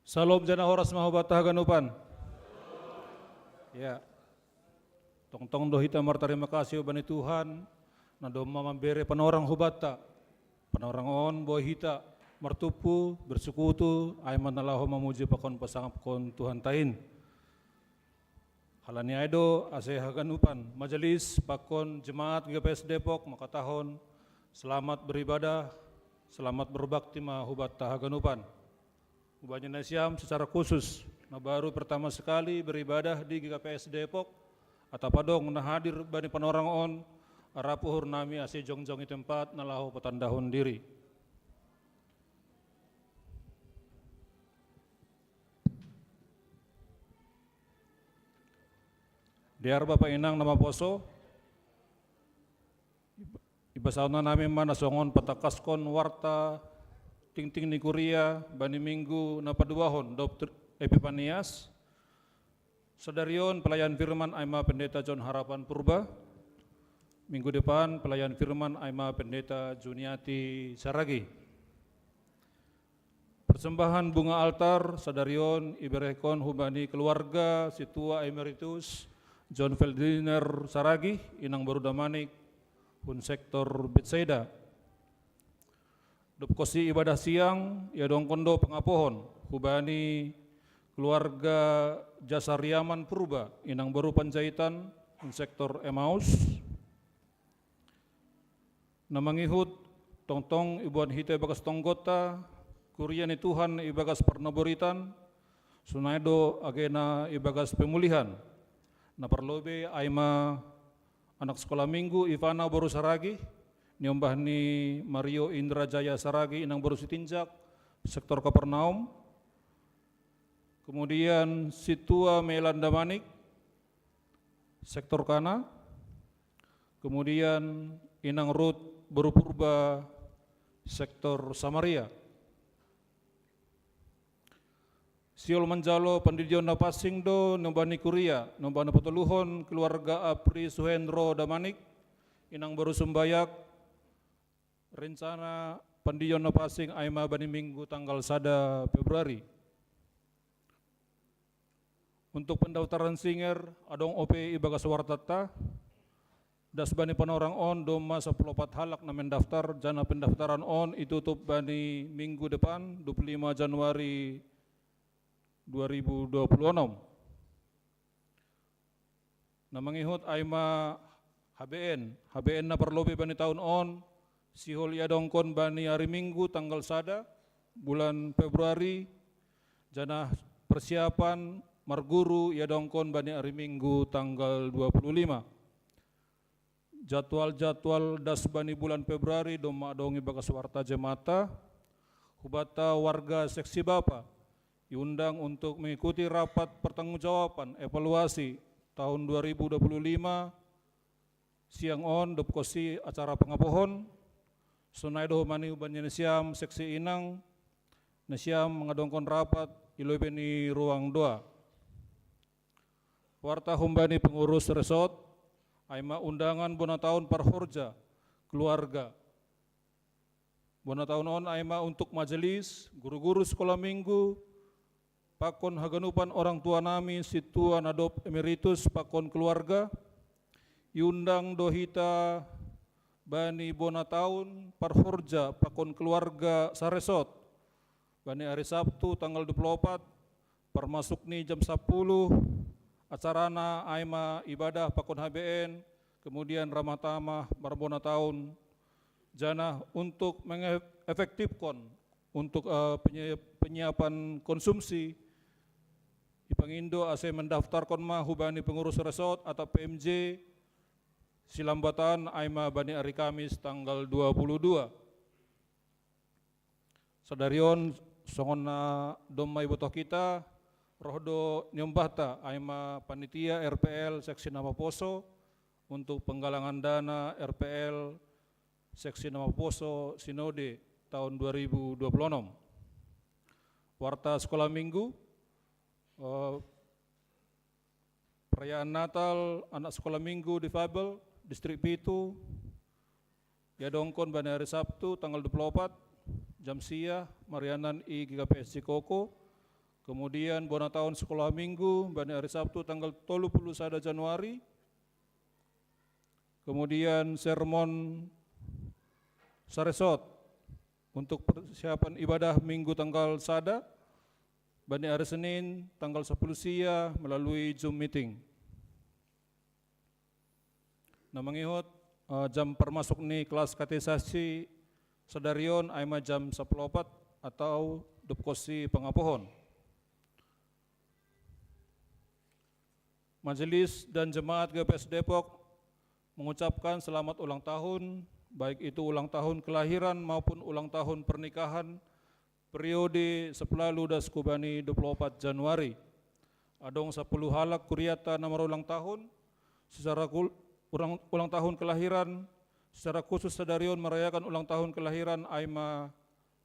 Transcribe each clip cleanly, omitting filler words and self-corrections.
Salam jana horas mahubatah ganupan. Ya, tong dohita martarima kasih bani Tuhan, na doma mambere panorang hubata, panorang on boy hita martupu bersekutu, ay manalaho mamuji pakon pasangap kon Tuhan tain. Halani aido ase haganupan majelis pakon jemaat GPS Depok makatahon selamat beribadah, selamat berbakti mahubatah haganupan. Ubahnya Nasiam secara khusus, nah baru pertama sekali beribadah di GKPS Depok, atau padong nah hadir bani panorang on, arapuhur nami ase jongjong i tempat nalahu petandahun diri. Diar Bapak Inang nama poso, ibasauna nami mana songon patakaskon warta, ting-ting ni Kuria, bani minggu napaduahon, Dr. Epipanias, Sadarion pelayan firman Aima Pendeta John Harapan Purba, minggu depan pelayan firman Aima Pendeta Juniati Saragi. Persembahan bunga altar, Sadarion iberekon hubani keluarga Situa Emeritus John Feldiner Saragi, Inang Baru Damanik, Hun Sektor Bethsaida. Dupkosi ibadah siang, ya dong kondo pengapohon, hubani keluarga Jasa Riaman Purba, Inang Baru Panjaitan, sektor Emmaus. Namangihut, tongtong ibuan hite bagas tonggota, kuriani Tuhan ibagas pernaboritan, sunaido agena ibagas pemulihan. Naparlobe aima anak sekolah minggu Ivana Baru Saragi, nyombah ni Mario Indra Jaya Saragi Inang Baru Sitinjak, sektor Kapernaum. Kemudian Situa Melanda Manik, sektor Kana. Kemudian Inang Ruth Baru Purba, sektor Samaria. Siol Manjalo Pandidion Napasingdo, Nombani Kuria, Nombana Potoluhon, keluarga Apri Suhendro Damanik, Inang Baru Sumbayak, rencana Pandidion Napasing Aima Bani Minggu tanggal 1 Februari. Untuk pendaftaran singer, adong OPI Bagas Wartata, das bani panorang on doma 14 halak na mendaftar, jana pendaftaran on itutup bani minggu depan 25 Januari 2026. Namangihut Aima HBN na perlobe bani tahun on, sihol yadongkon bani hari minggu tanggal 1 bulan Februari, jana persiapan marguru yadongkon bani hari minggu tanggal 25. Jadwal das bani bulan Februari doma dongi bagas warta jemata, hubata warga seksi Bapa, diundang untuk mengikuti rapat pertanggungjawaban evaluasi tahun 2025 siang on dopkosi acara pengapohon sunaido mani ubannya Nesiam seksi Inang Nesiam mengadongkon rapat ilobeni ruang 2. Warta humbani pengurus resort aima undangan bona tahun parhorja keluarga bona tahun on aima untuk majelis guru-guru sekolah minggu pakon haganupan orang tua nami Situa Nadop Emeritus pakon keluarga iundang dohita bani bona tahun parhorja pakon keluarga saresot bani hari Sabtu tanggal 24 permasuk ni jam 10 acarana aima ibadah pakon HBN kemudian ramah tamah barbona tahun jana untuk mengefektifkan untuk penyiapan konsumsi Ipangindo ase mendaftarkan mah hubani pengurus resort atau PMJ silambatan aima bani hari Kamis tanggal 22. Sadarion songona domai botoh kita rohdo nyombahta aima panitia RPL seksi Nama Poso untuk penggalangan dana RPL seksi Nama Poso Sinode tahun 2026. Warta sekolah minggu, perayaan Natal anak sekolah minggu difabel distrik Pitu ya dongkon bani hari Sabtu tanggal 24 jam sia Marianan I GKPS Cikoko Kemudian bona tahun sekolah minggu bani hari Sabtu tanggal 31 Januari. Kemudian sermon saresot untuk persiapan ibadah minggu tanggal sada bani hari Senin tanggal 10 sia melalui Zoom meeting. Nah mengihut jam permasuk ni kelas katekisasi sadarion aima jam 10.4 atau dupkosi pengapohon. Majelis dan Jemaat GPS Depok mengucapkan selamat ulang tahun, baik itu ulang tahun kelahiran maupun ulang tahun pernikahan periode sepelalu das kubani 24 Januari. Adong 10 halak kuriata nomor ulang tahun, secara ulang tahun kelahiran, secara khusus sadarion merayakan ulang tahun kelahiran Aima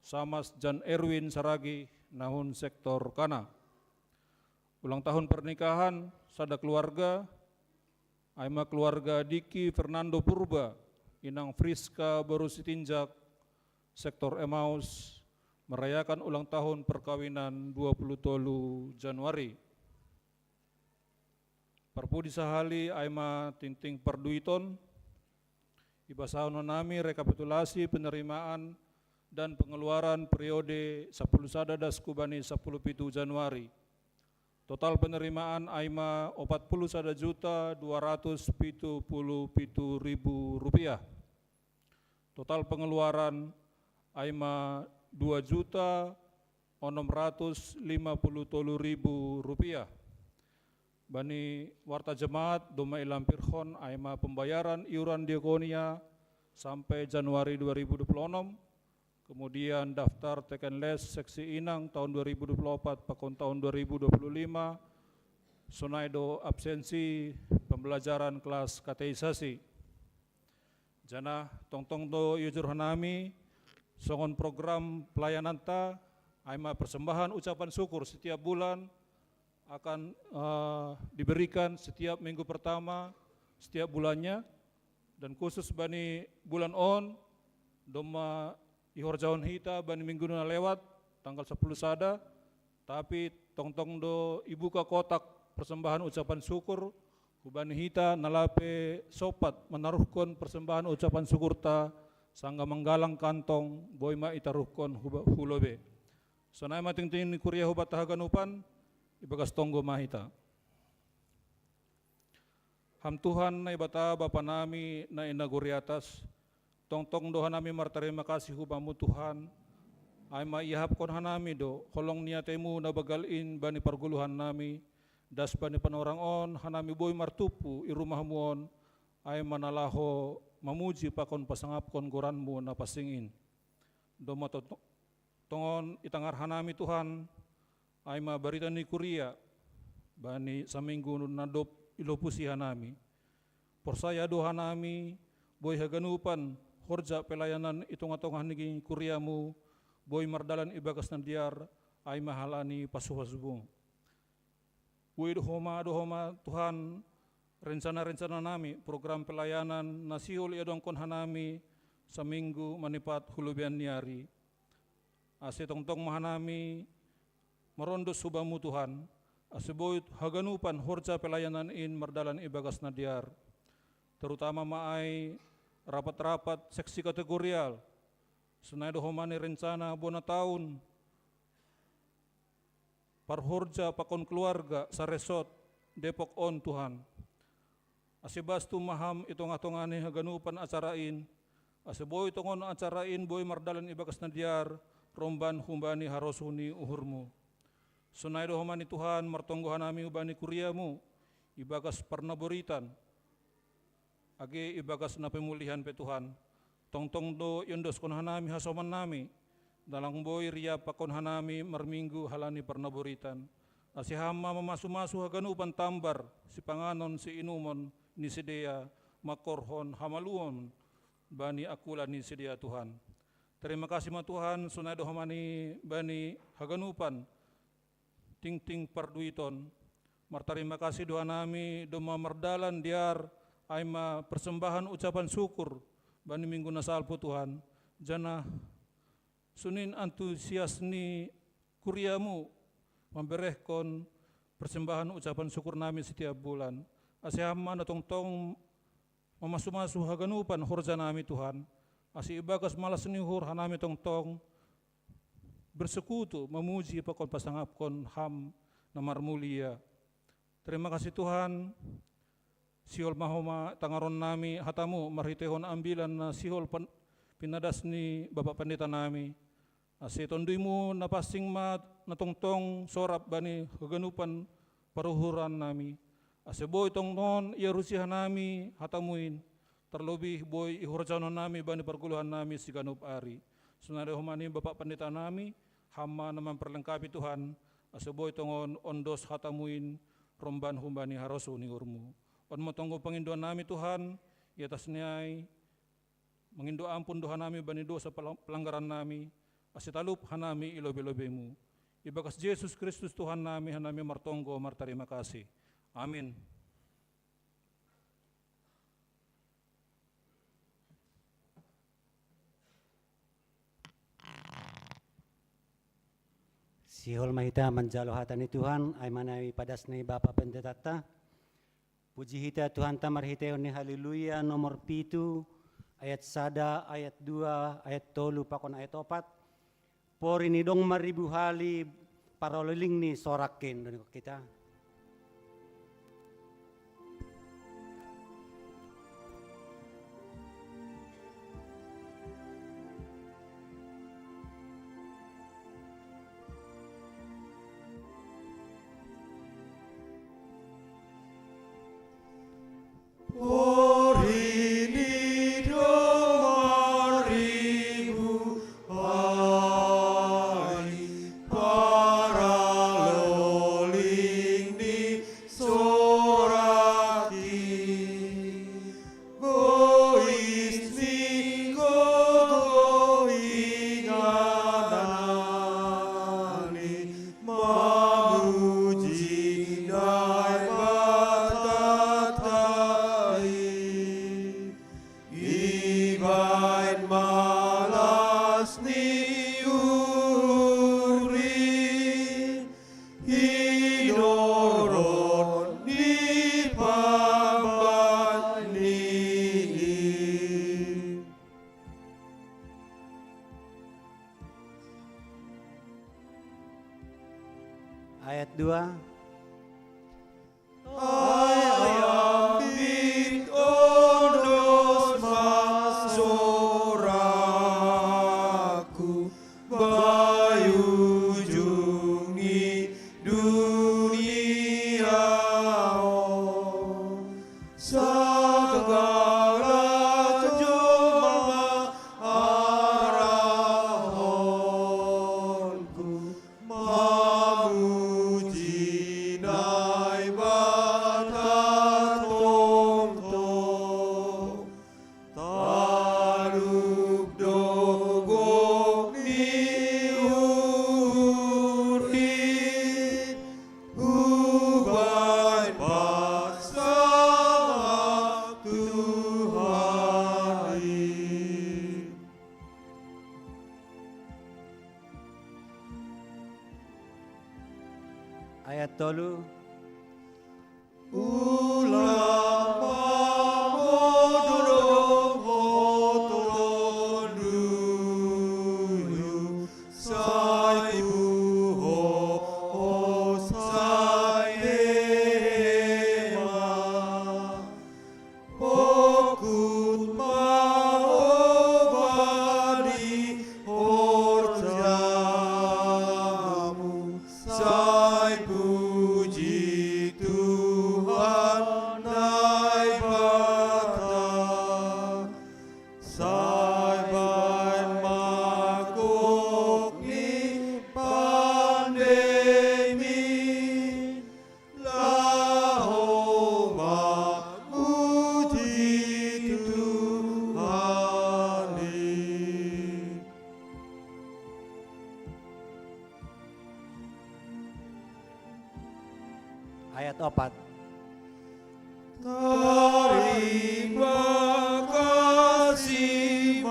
Samas Jan Erwin Saragi nahun sektor Kana. Ulang tahun pernikahan sada keluarga Aima keluarga Diki Fernando Purba Inang Friska Baru Sitinjak sektor Emmaus merayakan ulang tahun perkawinan 23 Januari. Parpudi sahali Aima Tinting Perduiton ibasahon nami rekapitulasi penerimaan dan pengeluaran periode 10 sada das kubani 10 pitu Januari. Total penerimaan Aima 41.277.000 rupiah. Total pengeluaran Aima 2.653.000 rupiah. Bani warta jemaat doma ilampirhon Aima pembayaran iuran diakonia sampai Januari 2026. Kemudian daftar teken les seksi Inang tahun 2024 pakon tahun 2025, sonaido absensi pembelajaran kelas kateisasi. Jana tongtong do yujur hanami songon program pelayanan ta Aima persembahan ucapan syukur setiap bulan akan diberikan setiap minggu pertama setiap bulannya, dan khusus bani bulan on doma ihor jauh hita bani minggu na lewat tanggal 10 sada, tapi tong-tong do ibuka kotak persembahan ucapan syukur hubani hita nalape sopat menaruhkan persembahan ucapan syukur ta sangga menggalang kantong boy ma itaruhkan hulobe. Sonai mating-ting ni kuria hubat tahaganupan ibagas tonggo mahita. Ham Tuhan na ibata Bapa nami na inaguri atas, tong-tong doha nami martarima kasih hubamu Tuhan, ay maihapkon hanami do, kolong niatemu na bagalin bani parguluhan nami, das bani panorang on, hanami boy martupu irumahmu on, ay manalaho mamuji pakon pasangapkon goranmu na pasingin. Do matongon itangar hanami Tuhan, ay mabarita ni kuria, bani sa minggu na dop ilopusi hanami. Porsaya doha nami, boy haganupan, horja pelayanan itong atongan ni kuriamu, boy mardalan ibagas ng diyar, ay mahalani pasuhasubong. Boy dohoma Tuhan, rencana-rencana nami, program pelayanan na sihol iadongkon hanami sa minggu manipat hulubian niyari. Ase tongtong mahanami, marondos subamu Tuhan, aseboy haganupan horja pelayanan in mardalan ibagas na diyar. Terutama maay rapat-rapat seksi kategorial, sunay dohomani rencana bona tahun, parhorja pakon keluarga sa resort Depok on Tuhan. Asibas maham itong atongani haganupan acarain, aseboy itongon acarain boy mardalan ibagas na diyar, romban humbani harosuni uhurmu. Sunay dohomani Tuhan martonggohan nami ubani kuriamu, ibagas parnaboritan, agi ibagas na pemulihan pe Tuhan. Tongtong do yundos kon hanami hasoman nami, dalang boy ria pakon hanami marminggu halani parnaboritan. Asihama mamasu-masu haganupan tambar, si panganon si inumon ni sedia makorhon hamaluon bani akula ni sedia Tuhan. Terima kasih ma Tuhan, sunay do hamani bani haganupan ting-ting parduiton. Martarima kasih doa nami doma mardalan diar aima persembahan ucapan syukur bani minggu nasalpo Tuhan. Jana sunin antusias ni kuriamu memberehkon persembahan ucapan syukur nami setiap bulan. Asihama na tongtong mamasu-masu haganupan horja nami Tuhan. Asi ibagas malas nihur hanami tongtong bersekutu memuji pakon pasangapkon ham namar mulia. Terima kasih Tuhan. Sihol mahoma tangaron nami hatamu marhitehon ambilan na sihol pinadas ni Bapak Pendeta nami. Asi tonduimu na pasing natongtong sorap bani haganupan paruhuran nami. Asi boy tong non iarusihan nami hatamuin. Terlebih boy ihurjano nami bani perguluhan nami si ganup ari. Sunare humani Bapak Pendeta nami hama naman perlengkapi Tuhan. Asi boy tongon ondos hatamuin romban humbani harosu ni urmu. On motonggo pengindoan nami Tuhan, i atas niay, mengindo ampun doha nami bani dosa pelanggaran nami, asitalup hanami ilobe-lobemu. Ibakas Yesus Kristus Tuhan nami, hanami martonggo, martarima kasih. Amin. Sihol mahita manjalo hatani Tuhan, ay manay padas ni Bapa Pendeta ta. Puji hita Tuhan tamar hiteo ni haleluya nomor 7 ayat 1 ayat 2 ayat 3 pakon ayat 4. Pori ni dong maribu hali paroliling ni sorakin dan kita. Ayat 2. Ayat 3. Ayat 4. Terima kasih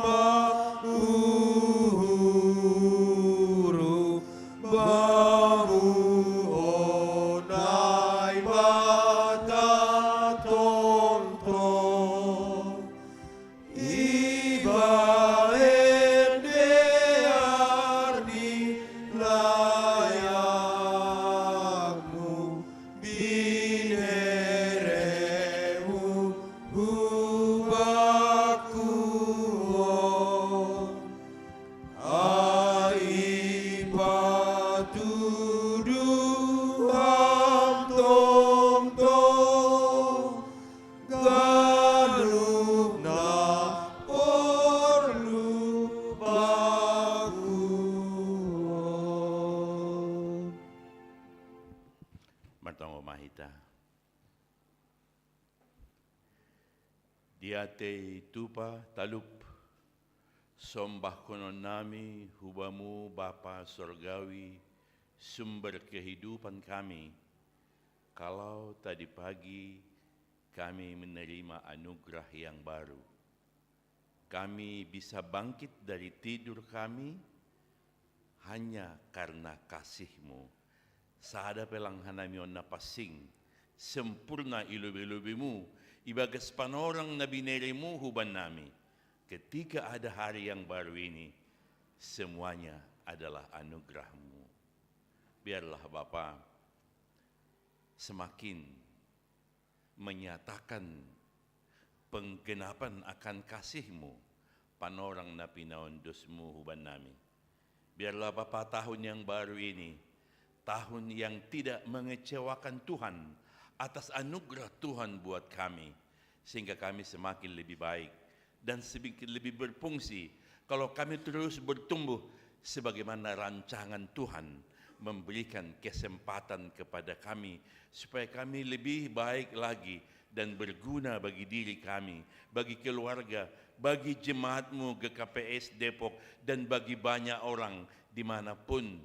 Guru Bamu kita. Diate tupa talup, sombah konon nami hubamu Bapa Sorgawi, sumber kehidupan kami. Kalau tadi pagi kami menerima anugerah yang baru, kami bisa bangkit dari tidur kami hanya karena kasih-Mu. Sada pelang hanamion na pasing, sempurna ilubi-lubimu, ibagas panorang na binerimu huban nami. Ketika ada hari yang baru ini, semuanya adalah anugerah-Mu. Biarlah Bapa semakin menyatakan penggenapan akan kasih-Mu, panorang na pinaundosmu huban nami. Biarlah Bapa tahun yang baru ini, tahun yang tidak mengecewakan Tuhan, atas anugerah Tuhan buat kami, sehingga kami semakin lebih baik dan sedikit lebih berfungsi. Kalau kami terus bertumbuh sebagaimana rancangan Tuhan, memberikan kesempatan kepada kami, supaya kami lebih baik lagi dan berguna bagi diri kami, bagi keluarga, bagi jemaat-Mu GKPS Depok, dan bagi banyak orang dimanapun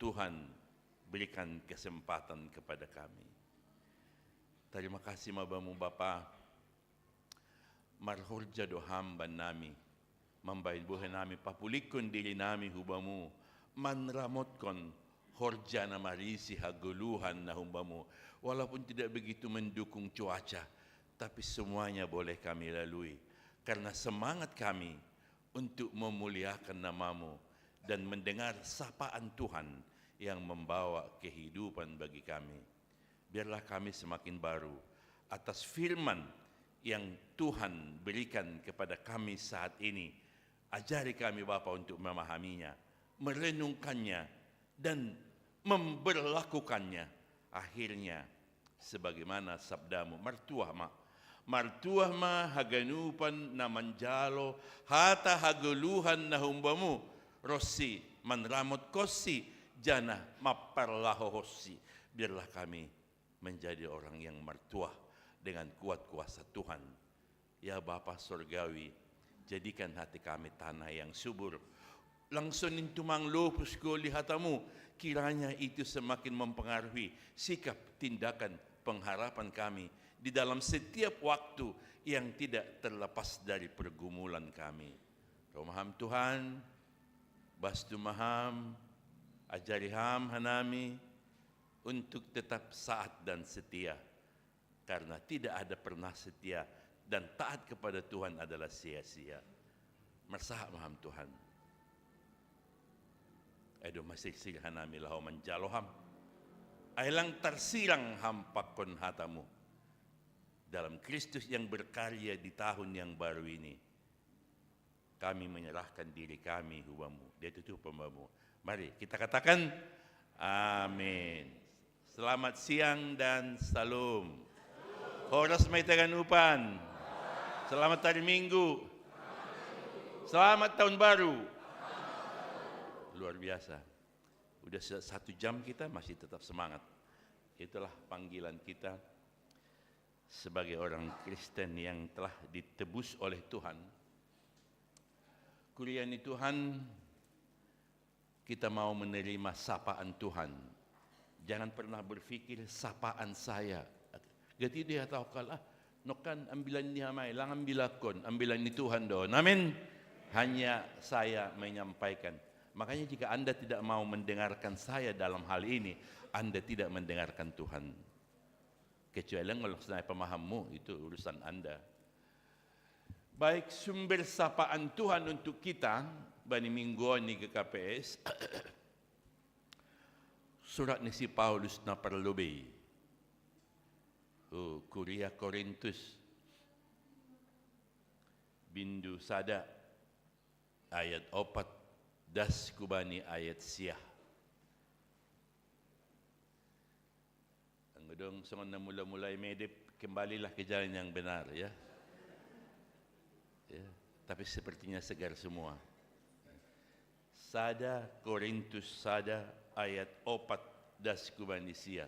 Tuhan berikan kesempatan kepada kami. Terima kasih mabamu Bapa, marhurja do hamba nami, mambahin buhay nami, papulikon diri nami hubamu, manramotkon horja na marisi haguluhan na humbamu, walaupun tidak begitu mendukung cuaca, tapi semuanya boleh kami lalui, karena semangat kami untuk memuliakan nama-Mu dan mendengar sapaan Tuhan yang membawa kehidupan bagi kami. Biarlah kami semakin baru atas firman yang Tuhan berikan kepada kami saat ini. Ajari kami Bapa untuk memahaminya, merenungkannya, dan memberlakukannya. Akhirnya sebagaimana sabda-Mu, martuah ma haganupan na manjalo, hata haguluhan na humbamu, rossi manramot kosi, jana maparlaho hossi. Biarlah kami menjadi orang yang mertuah dengan kuat kuasa Tuhan. Ya Bapa Sorgawi, jadikan hati kami tanah yang subur. Langsonin tumang lupus ko lihatamu, kiranya itu semakin mempengaruhi sikap, tindakan, pengharapan kami di dalam setiap waktu yang tidak terlepas dari pergumulan kami. Romaham Tuhan, bastu maham, ajariham hanami, untuk tetap saat dan setia, karena tidak ada pernah setia dan taat kepada Tuhan adalah sia-sia. Mersahak maham Tuhan. Edo masih silhanami lahu manjaloham, ailang tersirang hampakon hatamu. Dalam Kristus yang berkarya di tahun yang baru ini, kami menyerahkan diri kami hubamu. Dia tutup pembamu. Mari kita katakan amin. Selamat siang dan salam. Horas may taganupan. Selamat hari Minggu. Selamat tahun baru. Luar biasa. Udah 1 jam kita masih tetap semangat. Itulah panggilan kita sebagai orang Kristen yang telah ditebus oleh Tuhan. Kuriani Tuhan, kita mau menerima sapaan Tuhan. Jangan pernah berpikir sapaan saya. Gati dia tahu kalah, nokan ambilan ni hamay, lang ambilakon, ambilan ni Tuhan doon. Amin. Hanya saya menyampaikan. Makanya jika Anda tidak mau mendengarkan saya dalam hal ini, Anda tidak mendengarkan Tuhan. Kecuali kalau saya pemahammu, itu urusan Anda. Baik, sumber sapaan Tuhan untuk kita, bani mingguan ni ke KPS, surat ni si Paulus na perlubi, Kuria Korintus, bindu sada, ayat 4, das kubani ayat siah. Ang gedong sangon na mula-mulay medip, kembalilah ke jalan yang benar, ya. Ya, tapi sepertinya segar semua. Sada Korintus sada ayat 4 das kubani siah.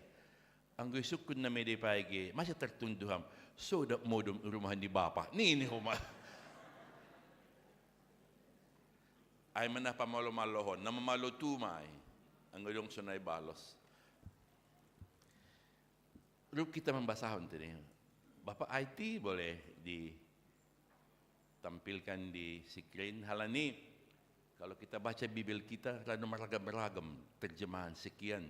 ang gusto ko na may pagi, masih tertunduham. So, da modum rumahan di Bapa. Ini rumah. Ay man na pamalo-malohon, namamalo tumay. Ang gulong sunay balos. Rup kita membasahon tadi. Bapak IT boleh ditampilkan di screen. Halani, kalau kita baca Bibel kita, rada meragam-ragam. Terjemahan sekian.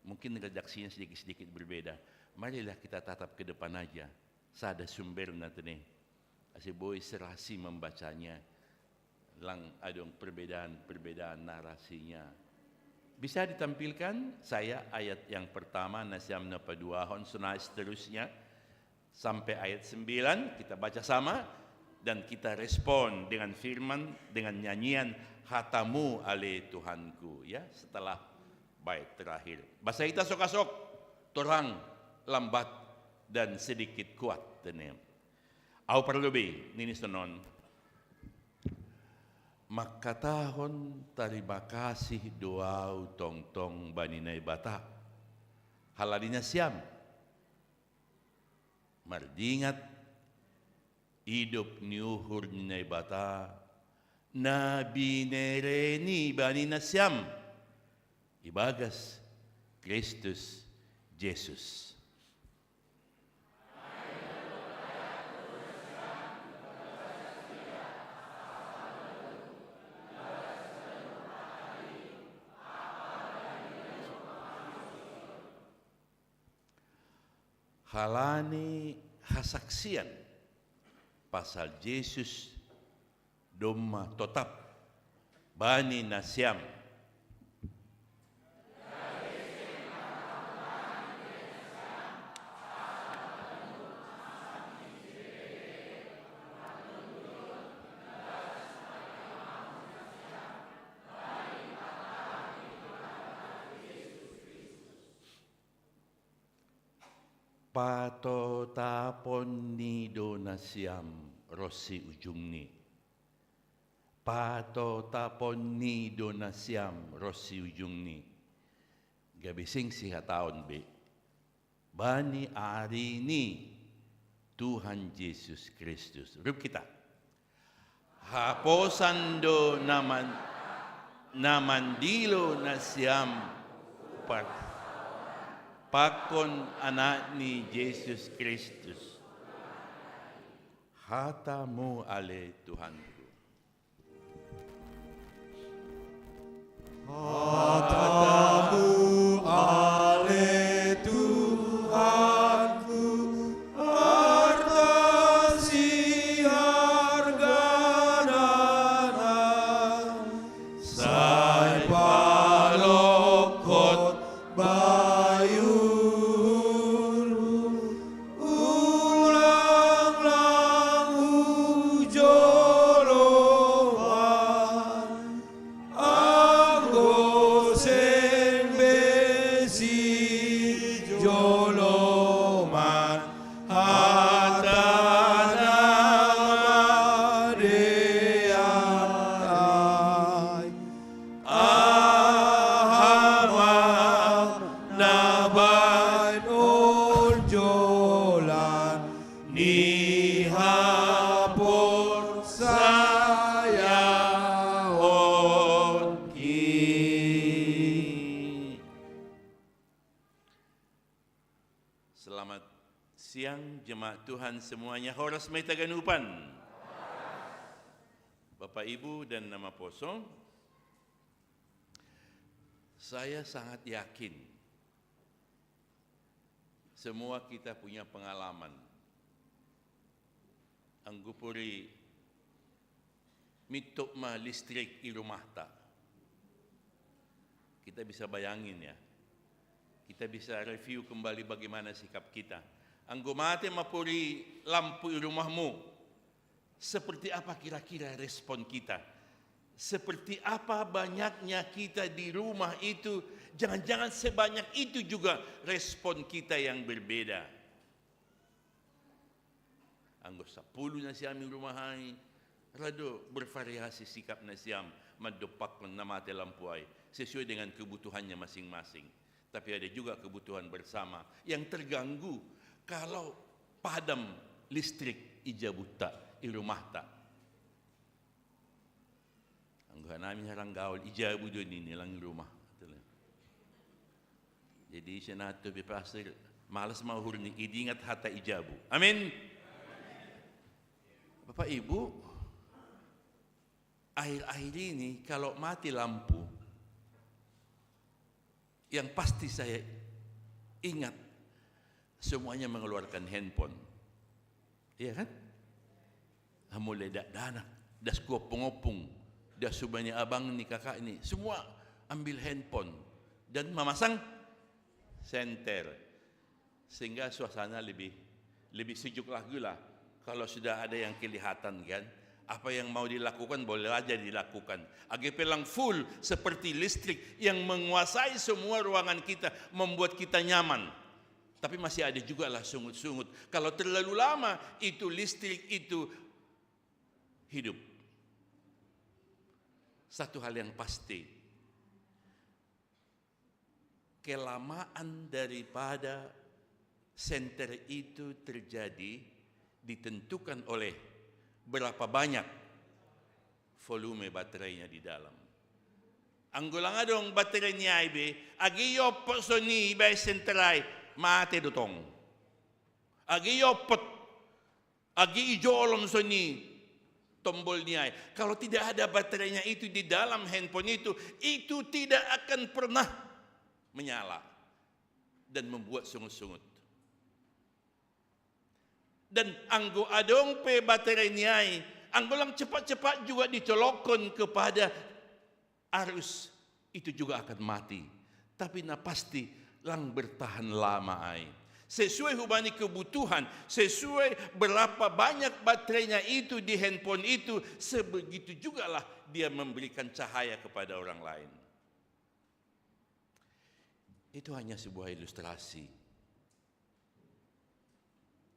Mungkin redaksinya sedikit-sedikit berbeda. Marilah kita tatap ke depan aja. Sada sumber nanti nih. Asyik boleh serasi membacanya. Lang adong perbedaan narasinya. Bisa ditampilkan saya ayat yang pertama Nasiam na paduahon sunai seterusnya sampai ayat 9 kita baca sama dan kita respon dengan firman dengan nyanyian hatamu ale Tuhanku ya setelah bait terakhir. Bahasa kita sok-sok terang lambat dan sedikit kuat tenem. Au perlu be nini sonon makatahon terima kasih doa tong-tong baninay bata. Haladinya siam. Mardingat hidup niuhur ninay bata. Na binereni banina siam. Ibagas Kristus Jesus. Halani hasaksian pasal Yesus doma totap bani nasiam pato tapon ni donasiam rosi ujung ni. Pato tapon ni donasiam rosi ujung ni. Gabising siha taon be. Bani ari ni Tuhan Yesus Kristus. Rup kita. Haposando namandilo nasiam par pakon anak ni Yesus Kristus. Hatamu ale Tuhanku. Hatamu ale Tuhanku, harta sihargana, say palokot bayu. Selamat siang jemaat Tuhan semuanya. Horas may taganupan. Bapak Ibu dan nama Poso, saya sangat yakin semua kita punya pengalaman. Anggupuri mitok ma listrik di rumah tak. Kita bisa bayangin ya. Kita bisa review kembali bagaimana sikap kita. Anggumate mapuri lampu di rumahmu. Seperti apa kira-kira respon kita? Seperti apa banyaknya kita di rumah itu? Jangan-jangan sebanyak itu juga respon kita yang berbeda. Anggo 10 na siya aming rumahay. Rado bervariasi sikap na siyam. Madupak ng namate lampu ay. Sesuai dengan kebutuhannya masing-masing. Tapi ada juga kebutuhan bersama yang terganggu kalau padam listrik ija buta di rumah tak. Anggahan namin harang gaul ija budo ini lang rumah. Jadi senato pastor malas mau hurni idingat hata ijabu. Amin. Bapak Ibu, akhir-akhir ini kalau mati lampu, yang pasti saya ingat semuanya mengeluarkan handphone. Iya kan? Mulai danak, das kuah pengopung, das subanya abang ni kakak ni, semua ambil handphone dan memasang senter. Sehingga suasana lebih sejuk lagi lah. Kalau sudah ada yang kelihatan kan, apa yang mau dilakukan boleh aja dilakukan. AGP lang full seperti listrik yang menguasai semua ruangan kita, membuat kita nyaman. Tapi masih ada juga lah sungut-sungut. Kalau terlalu lama itu listrik itu hidup. Satu hal yang pasti, kelamaan daripada senter itu terjadi ditentukan oleh berapa banyak volume baterainya di dalam. Anggolang adong baterai ni aibe, agi yopot soni bay senterai mate dotong. Agi yopot, agi ijolom soni tombol ni ai. Kalau tidak ada baterainya itu di dalam handphone itu tidak akan pernah menyala dan membuat sungut-sungut. Dan anggo adong pe baterai niai, anggo lang cepat-cepat juga dicolokkan kepada arus, itu juga akan mati. Tapi na pasti lang bertahan lama ai. Sesuai hubani kebutuhan, sesuai berapa banyak baterainya itu di handphone itu, sebegitu juga lah dia memberikan cahaya kepada orang lain. Itu hanya sebuah ilustrasi.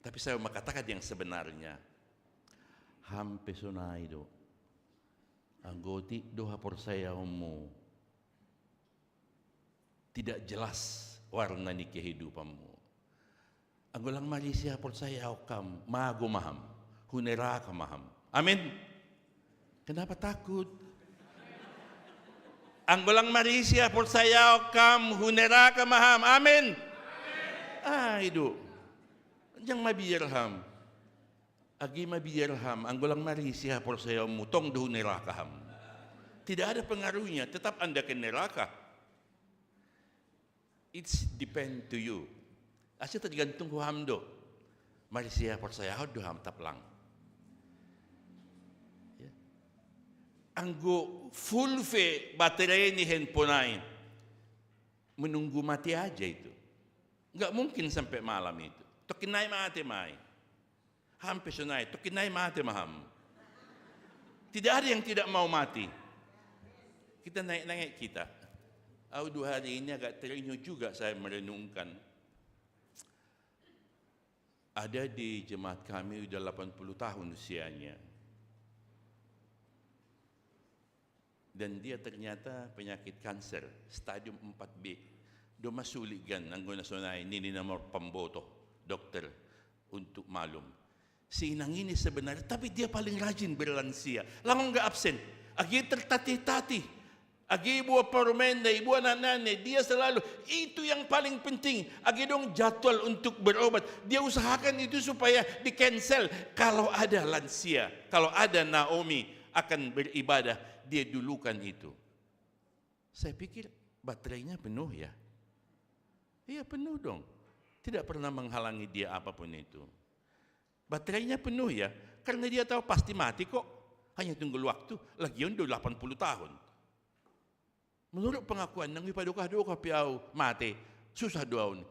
Tapi saya mau katakan yang sebenarnya. Hampe sunai do. Anggoti doha por saya ummu. Tidak jelas warna ni kehidupanmu. Anggolang Malaysia por saya okam. Mago maham. Hunera ka maham. Amin. Kenapa takut? Anggolang Malaysia por saya okam. Hunera ka maham. Amin. Itu. Yang mabiyarham, agi mabiyarham, anggolang Malaysia por saya mutong do nerakaham. Tidak ada pengaruhnya, tetap Anda ke neraka. It's depend to you. Asal tergantung ku hamdo. Malaysia por saya do ham taplang. Ya. Anggo full fe baterai ni handphone lain. Menunggu mati aja itu. Enggak mungkin sampai malam itu. Tokinay mate mai. Hampe sunay, tokinay mate maham. Tidak ada yang tidak mau mati. Kita naik-naik kita. 2 hari ini agak terenyuh juga saya merenungkan. Ada di jemaat kami sudah 80 tahun usianya. Dan dia ternyata penyakit kanser, stadium 4B. Doma suligan, anggona sunay, nini nomor pemboto. Dokter untuk malum. Si inang ini sebenarnya, tapi dia paling rajin berlansia. Langang nggak absen. Agi tertatih-tatih. Agi ibu parumenda, ibu anak-anak, dia selalu. Itu yang paling penting. Agi dong jadwal untuk berobat. Dia usahakan itu supaya di-cancel. Kalau ada lansia, kalau ada Naomi akan beribadah, dia dulukan itu. Saya pikir baterainya penuh ya. Iya penuh dong. Tidak pernah menghalangi dia apapun itu. Baterainya penuh ya, karena dia tahu pasti mati kok. Hanya tunggu waktu, lagi udah 80 tahun. Menurut pengakuan, nang ipaduka-duka piau mati, susah doaun.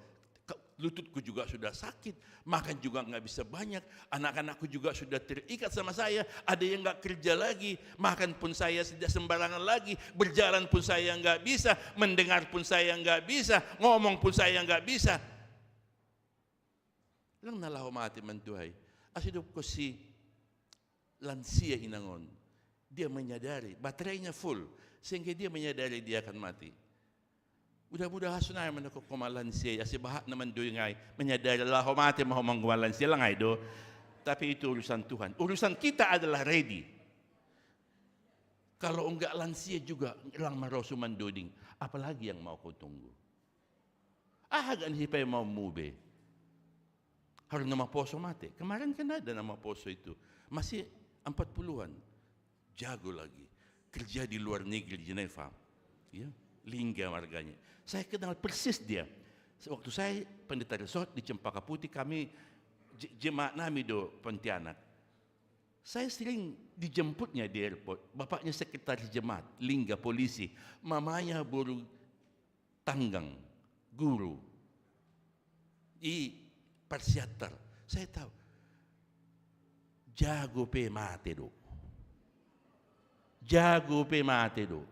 Lututku juga sudah sakit, makan juga nggak bisa banyak, anak-anakku juga sudah terikat sama saya, ada yang nggak kerja lagi, makan pun saya tidak sembarangan lagi, berjalan pun saya nggak bisa, mendengar pun saya nggak bisa, ngomong pun saya nggak bisa. Lang nalaw mati mantuhay. Asidup ko si lansia inangon. Dia menyadari, baterainya full. Sehingga dia menyadari dia akan mati. Mudah-mudahan sunay man ako kumalansiya. Kasi bahat naman doon ngay. Menyadari Allah, humati mo kumalansiya lang ay do. Tapi itu urusan Tuhan. Urusan kita adalah ready. Kalau enggak lansia juga, lang maroso manduding. Apalagi yang mau kau tunggu? Ahagan siya pa mau mube. Harus nama poso mati. Kemarin kan ada nama poso itu. Masih 40-an. Jago lagi. Kerja di luar negeri, di Geneva. Ya, Lingga marganya. Saya kenal persis dia. Waktu saya pendeta resort di Cempaka Putih, kami jemaat nami do Pontianak. Saya sering dijemputnya di airport. Bapaknya sekretaris jemaat, Lingga polisi. Mamanya baru tanggang, guru. I persiater. Saya tahu. Jago pe mate do. Jago pe mate do.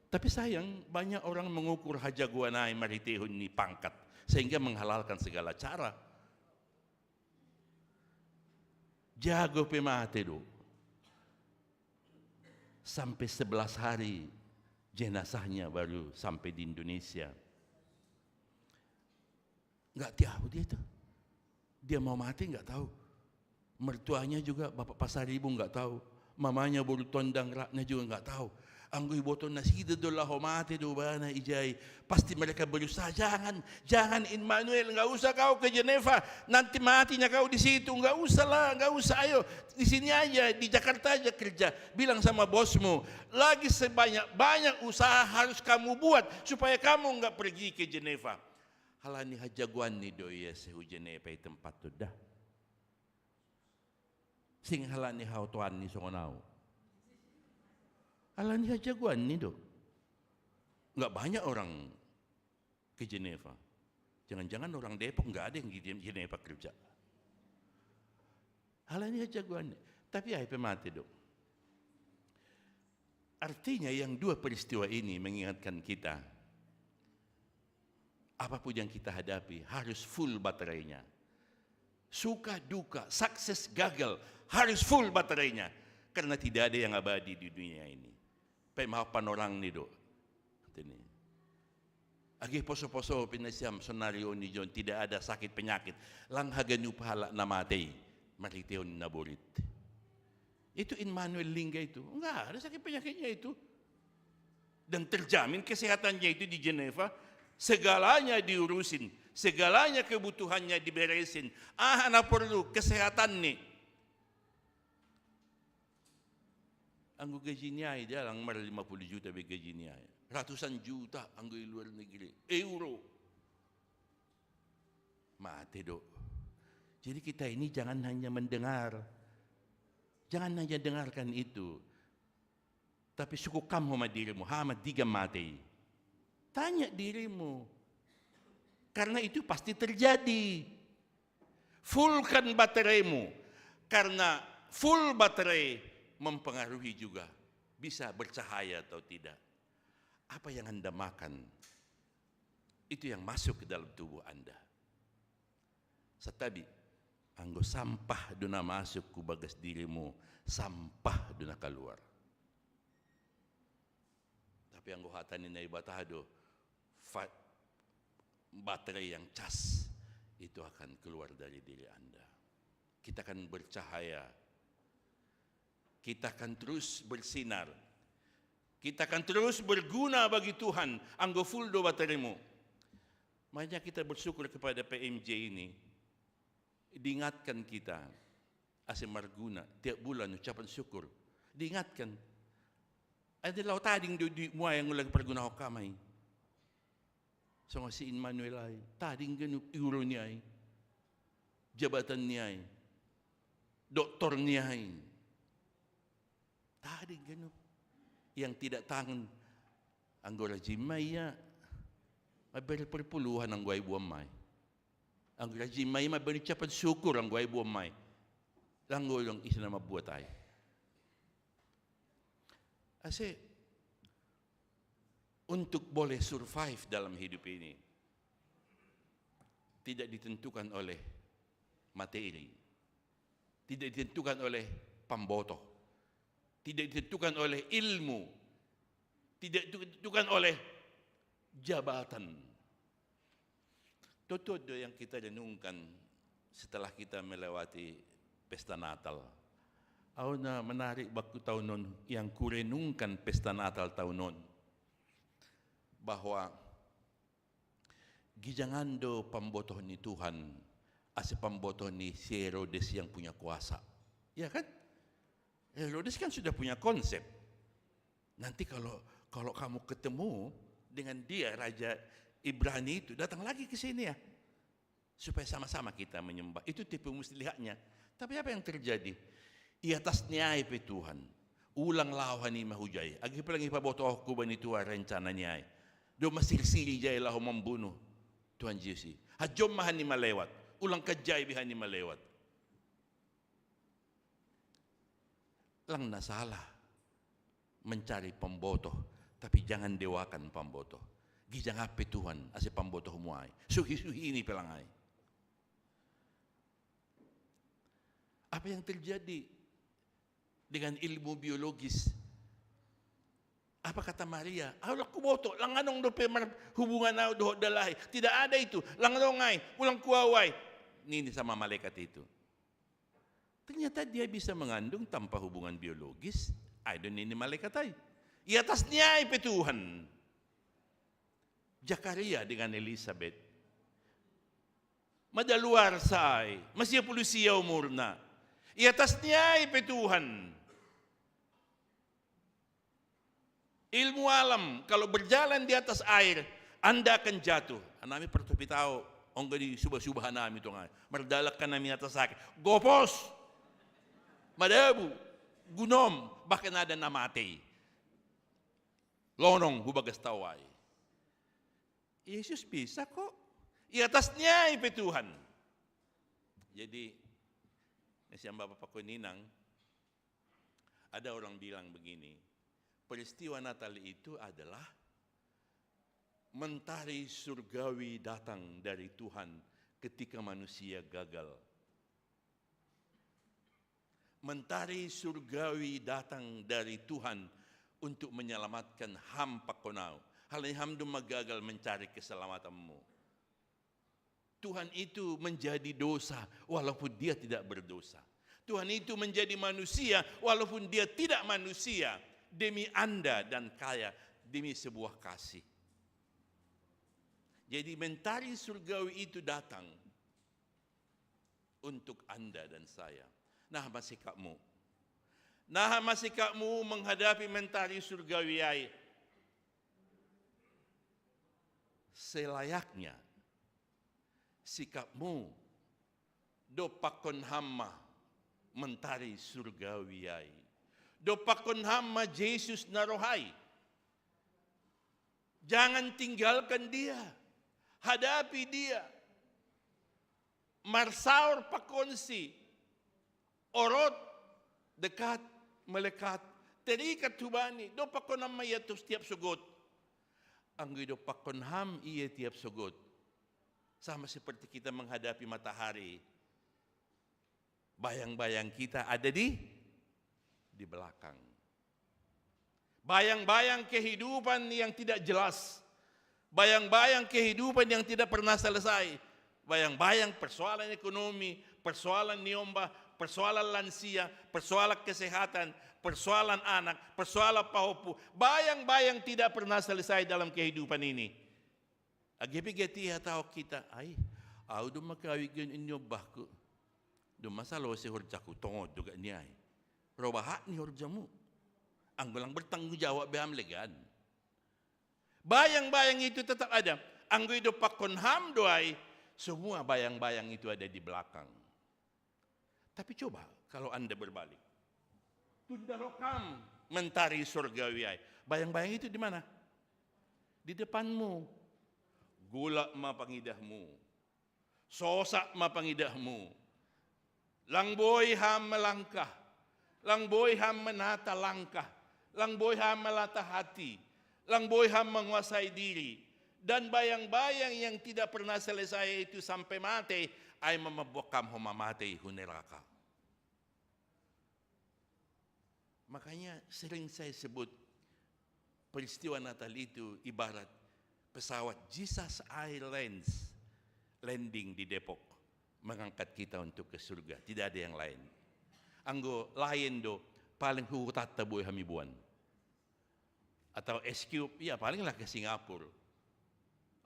Tapi sayang, banyak orang mengukur hajaguan ay maritihon ni pangkat. Sehingga menghalalkan segala cara. Jago pe mate do. Sampai 11 hari jenazahnya baru sampai di Indonesia. Enggak tahu dia itu. Dia mau mati enggak tahu. Mertuanya juga Bapak Pasaribu enggak tahu. Mamanya baru tondang raknya juga enggak tahu. Anggoy boton na sida do laho mati do bana ijay. Pasti mereka berusaha, jangan Immanuel, enggak usah kau ke Geneva, nanti matinya kau di situ, enggak usah lah, enggak usah, ayo di sini aja, di Jakarta aja kerja. Bilang sama bosmu, lagi banyak usaha harus kamu buat supaya kamu enggak pergi ke Geneva. Halani hajaguan ni do ya sehu Geneva tempat tu dah. Sing halani hautuan ni songonau. Halani hajaguan ni do. Enggak banyak orang ke Geneva. Jangan-jangan orang Depok enggak ada yang di Geneva kerja. Halani hajaguan. Tapi ay pemati do. Artinya yang dua peristiwa ini mengingatkan kita, apapun yang kita hadapi harus full baterainya. Suka duka, sukses gagal, harus full baterainya. Karena tidak ada yang abadi di dunia ini. Pemahapan orang ni do. Agi poso-poso pinasyam sonario ni John, tidak ada sakit penyakit. Lang haganu pahala na matay, mariteon na burit. Itu Immanuel Lingga itu. Enggak ada sakit penyakitnya itu. Dan terjamin kesehatannya itu di Geneva. Segalanya diurusin, segalanya kebutuhannya diberesin. Na perlu kesehatan nih. Anggo gaji niya dia lang mar 50 juta be gaji niya. Ratusan juta anggo luar negeri, euro. Mate do. Jadi kita ini jangan hanya mendengar. Jangan hanya dengarkan itu. Tapi sukukam homa dirimu, hama digam mate. Tanya dirimu. Karena itu pasti terjadi. Fullkan bateraimu. Karena full baterai mempengaruhi juga bisa bercahaya atau tidak. Apa yang Anda makan, itu yang masuk ke dalam tubuh Anda. Satabi, anggo sampah duna masuk ku bagas dirimu, sampah duna keluar. Tapi anggo hatanin na ibatado, baterai yang cas, itu akan keluar dari diri Anda. Kita akan bercahaya. Kita akan terus bersinar. Kita akan terus berguna bagi Tuhan. Anggo full do baterimu. Makanya kita bersyukur kepada PMJ ini. Diingatkan kita. Ase marguna. Tiap bulan ucapan syukur. Diingatkan. Ada lau tading di mua yang ulang perguna ho kamay. So nga si Immanuel ay. Tading ganun euro niya ay. Jabatan niya ay. Doktor niya ay. Tadi gano yang tidak tangan anggora jimay ya mabari perpuluhan ang guay buamay anggora jimay mabari capat syukur ang guay buamay langgo lang isa na mabuhat ay kasi untuk boleh survive dalam hidup ini tidak ditentukan oleh materi, tidak ditentukan oleh pamboto, tidak ditentukan oleh ilmu, tidak ditentukan oleh jabatan. Totoo yang kita renungkan setelah kita melewati pesta Natal. Ako na menarik baku tahun nun yang kurenungkan pesta Natal tahun nun. Bahwa gijangando pambotoh ni Tuhan as pambotoh ni si Herodes yang punya kuasa. Ya kan? Herodes kan sudah punya konsep. Nanti kalau kamu ketemu dengan dia, Raja Ibrani itu, datang lagi ke sini ya. Supaya sama-sama kita menyembah. Itu tipe mesti lihatnya. Tapi apa yang terjadi? I atas niay pe Tuhan. Ulang lawan ni mahujay. Agi pa lang ipabotoh ko ba ni Tuhan rencana niay. Do masirsili jay laho membunuh Tuhan Yesus. Hajom mahan ni malewat. Ulang kajay bihan ni malewat. Lang nasalah mencari pembotoh, tapi jangan dewakan pembotoh. Gijang ape Tuhan ase pembotoh muay. Suhi-suhi ini pelangay. Apa yang terjadi dengan ilmu biologis? Apa kata Maria? Allah kumoto, lang anong do hubungan na do dalay. Tidak ada itu. Lang ngay, ulang kuaway. Nini sama malaikat itu. Ternyata dia bisa mengandung tanpa hubungan biologis. I don't need malaikat ay. I atas niya ay Tuhan. Zakaria dengan Elizabeth. Madaluar say. Masih pulusiya umur na. I atas niya ay Tuhan. Ilmu alam, kalau berjalan di atas air, Anda akan jatuh. Anami pertupi tao, ongga di subah-subahan namin ito nga. Mardalak ka namin atas sakit. Gopos! Madabu, gunom, bahkan ada namatay. Lonong, hubagas taway. Yesus bisa kok. I atas niya ay Tuhan. Jadi, siyang Bapak Pakuninang, ada orang bilang begini, peristiwa Natal itu adalah mentari surgawi datang dari Tuhan ketika manusia gagal. Mentari surgawi datang dari Tuhan untuk menyelamatkan ham pakonau. Hal ini ham magagal mencari keselamatanmu. Tuhan itu menjadi dosa walaupun dia tidak berdosa. Tuhan itu menjadi manusia walaupun dia tidak manusia. Demi Anda dan kaya, demi sebuah kasih. Jadi mentari surgawi itu datang untuk Anda dan saya. Nah masikapmu. Nah masikapmu menghadapi mentari surgawi ay. Selayaknya sikapmu do pakon hamma mentari surgawi ay. Do pakon hamma Jesus narohay. Jangan tinggalkan dia. Hadapi dia. Marsaur pakonsi. Orot dekat melekat. Terikat hubani. Do pakon hamma iya tiap sugot. Ang do pakon ham iya tiap sugot. Sama seperti kita menghadapi matahari. Bayang-bayang kita ada di belakang. Bayang-bayang kehidupan yang tidak jelas. Bayang-bayang kehidupan yang tidak pernah selesai. Bayang-bayang persoalan ekonomi, persoalan niomba, persoalan lansia, persoalan kesehatan, persoalan anak, persoalan pahopu. Bayang-bayang tidak pernah selesai dalam kehidupan ini. Agipigeti hatao kita, ay, do makawigyan inyo bahko. Do masalo si horjaku tongod juga niya ay. Robahat ni horjamu. Ang walang bertanggung jawab beham legan. Bayang-bayang itu tetap ada. Ang do pakonham doay, semua bayang-bayang itu ada di belakang. Tapi coba kalau Anda berbalik. Tundarokam mentari surgawi ay. Bayang-bayang itu di mana? Di depanmu. Gula mapangidahmu. Sosak mapangidahmu. Langboy ham melangkah. Langboy ham menata langkah. Langboy ham melata hati. Langboy ham menguasai diri. Dan bayang-bayang yang tidak pernah selesai itu sampai mati ay mamabokam humamati huneraka. Makanya sering saya sebut peristiwa Natal itu ibarat pesawat Jesus Airlines landing di Depok, mengangkat kita untuk ke surga. Tidak ada yang lain. Anggo lain do paling hutat taboy hamibuan. Atau SQ, ya palinglah ke Singapura.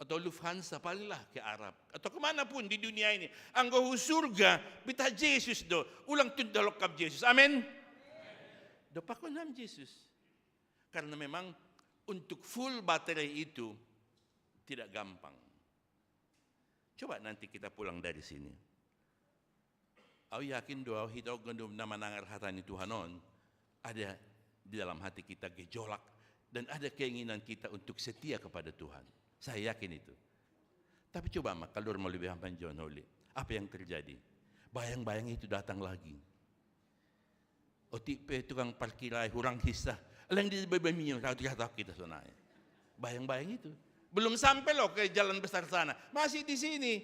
Atau Lufthansa, palinglah ke Arab. Atau kemanapun di dunia ini. Anggo surga, bita Jesus do. Ulang tundalok kap Jesus. Amin. Do pakunam Jesus. Karena memang untuk full baterai itu tidak gampang. Coba nanti kita pulang dari sini. Aku yakin doa hitau gendum nama nangar hatani Tuhanon ada di dalam hati kita gejolak dan ada keinginan kita untuk setia kepada Tuhan. Saya yakin itu. Tapi coba mak kalau mau lebih panjang Holy, apa yang terjadi? Bayang-bayang itu datang lagi. Otipe tukang parkirai hurang hisah. Alang di bebeminyo tahu kita sonai. Bayang-bayang itu. Belum sampai loh ke jalan besar sana. Masih di sini.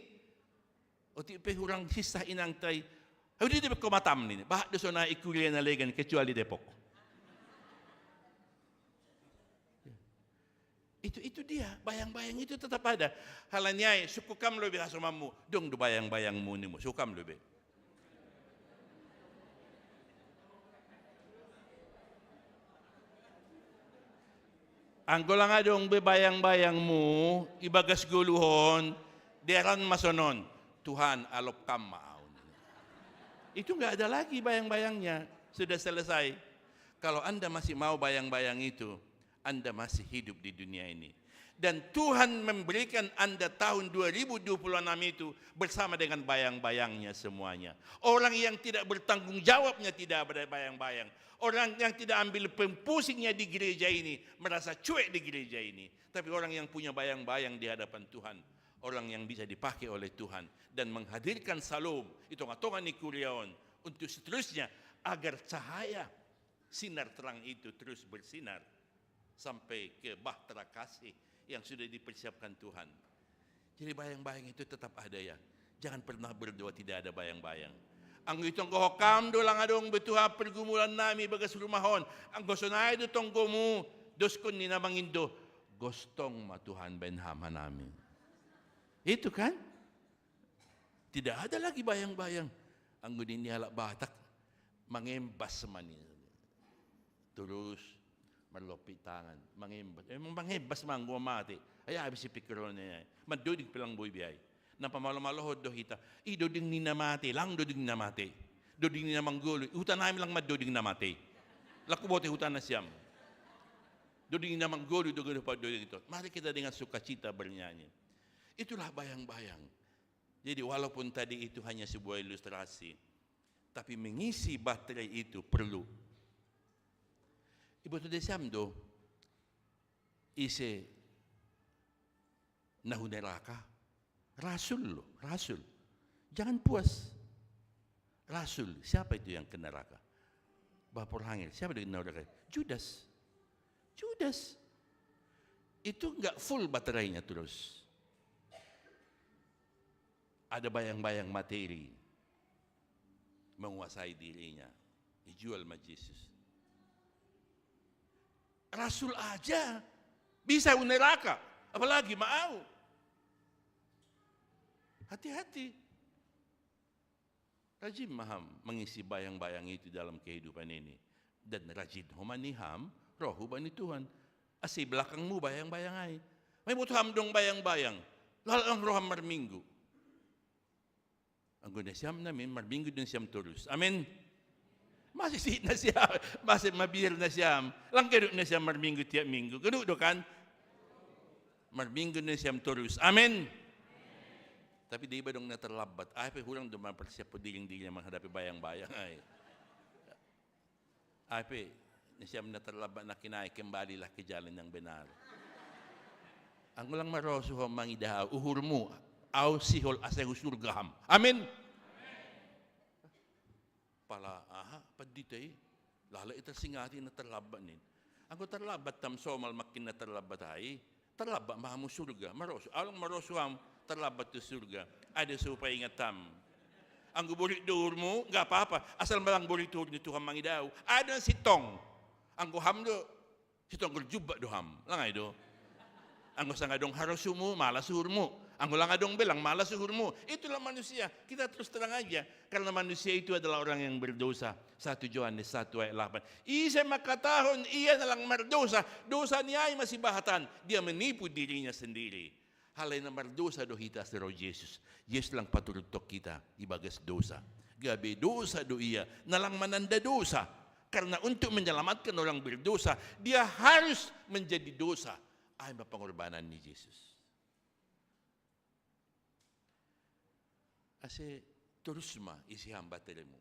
Otipe hurang hisah inang tay. Hindi di kumatam nih. Bah doso na ikulian na legan kecuali Depok. Itu dia, bayang-bayang itu tetap ada. Halanya sukukam lebih asumamu, dong do bayang-bayangmu nimu, sukam lebih. Anggolang adong bebayang-bayangmu, ibagas guluhon, deran masonon, Tuhan alop kam maaun. Itu enggak ada lagi bayang-bayangnya, sudah selesai. Kalau Anda masih mau bayang-bayang itu, Anda masih hidup di dunia ini. Dan Tuhan memberikan Anda tahun 2026 itu bersama dengan bayang-bayangnya semuanya. Orang yang tidak bertanggung jawabnya tidak ada bayang-bayang. Orang yang tidak ambil pusingnya di gereja ini, merasa cuek di gereja ini. Tapi orang yang punya bayang-bayang di hadapan Tuhan, orang yang bisa dipakai oleh Tuhan dan menghadirkan salom, itu ngatongan ni kuriaon, untuk seterusnya agar cahaya sinar terang itu terus bersinar sampai ke bahtera kasih yang sudah dipersiapkan Tuhan. Jadi bayang-bayang itu tetap ada ya. Jangan pernah berdoa tidak ada bayang-bayang. Ang itong kohokam do lang adong betuha pergumulan nami bagas rumahon. Ang gosonay do tonggomu doskon ni namangindo. Gostong matuhan benham nami. Itu kan? Tidak ada lagi bayang-bayang. Ang gudin ni halak batak mangembas manis. Terus malupit tangan, mangembas. Mangembas man mati. Ay habis si pikron niya. Madudig pilang boy biyay. Nang pamalo-malohod do hita. Doding ni namati, lang doding ni namati. Doding ni namanggulo. Hutan namin lang madoding namati. Lakubote hutan na siyam. Doding ni namanggulo, doding pa doding ito. Mari kita dengan sukacita bernyanyi. Itulah bayang-bayang. Jadi walaupun tadi itu hanya sebuah ilustrasi, tapi mengisi baterai itu perlu. Ibu tu desamdo ise nahuneraka rasul lo, rasul. Jangan puas. Rasul, siapa itu yang ke neraka? Bapur hangil, siapa yang ke neraka? Judas. Judas. Itu enggak full baterainya terus. Ada bayang-bayang materi menguasai dirinya. Dijual sama Yesus. Rasul aja bisa neraka, apalagi mau. Hati-hati. Rajin maham mengisi bayang-bayang itu dalam kehidupan ini. Dan rajin humaniham rohu bani Tuhan. Asi belakangmu bayang-bayang ay. May butuh hamdong bayang-bayang. Lalang roham marminggu. Ang guna siyam namin, marminggu din siyam terus. Amin. Masih sit na siya, masih mabir na siya. Lang ganun na siya marminggu tiap minggu. Ganun do kan? Marminggu na siya terus. Amin. Tapi di ba dong naterlabat? Ay, pa hulang dumapat siya po diling-diling menghadapi bayang-bayang. Ay, pa, na siya naterlabat na kinay, kembali lah ke jalan yang benar. Ang ulang maroso ho mangidahaw, uhur mo, aw sihol asay surgaham. Amin. Pala, paditay, lala ita singati na terlabat nin. Ako terlabat tam somal makin na terlabat ay, terlabat mahamu surga, maroso. Alang maroso ham, terlabat tu surga. Ada supaya ingat tam. Ang gubulit doon mo, nggak apa-apa. Asal malang bulit doon ni Tuhan mangidaw. Ada sitong. Ang guham do, sitong guljuba doham. Langay do. Ang sa nga dong harasumo, malas suhurmo. Ang lang nga dong belang, malas suhurmo. Itulah manusia. Kita terus terang aja. Karena manusia itu adalah orang yang berdosa. 1 Yohanes 1 ayat 8. Isa makatahon, iya na lang mardosa. Dosa niya ay masibahatan. Dia menipu dirinya sendiri. Halay na mardosa do hita sa Jesus. Yes lang paturutok kita, ibagas dosa. Gabi dosa do iya, nalang mananda dosa. Karena untuk menyelamatkan orang berdosa, dia harus menjadi dosa. Ay mapangorbanan ni Jesus. Ase terus isi hamba teremu.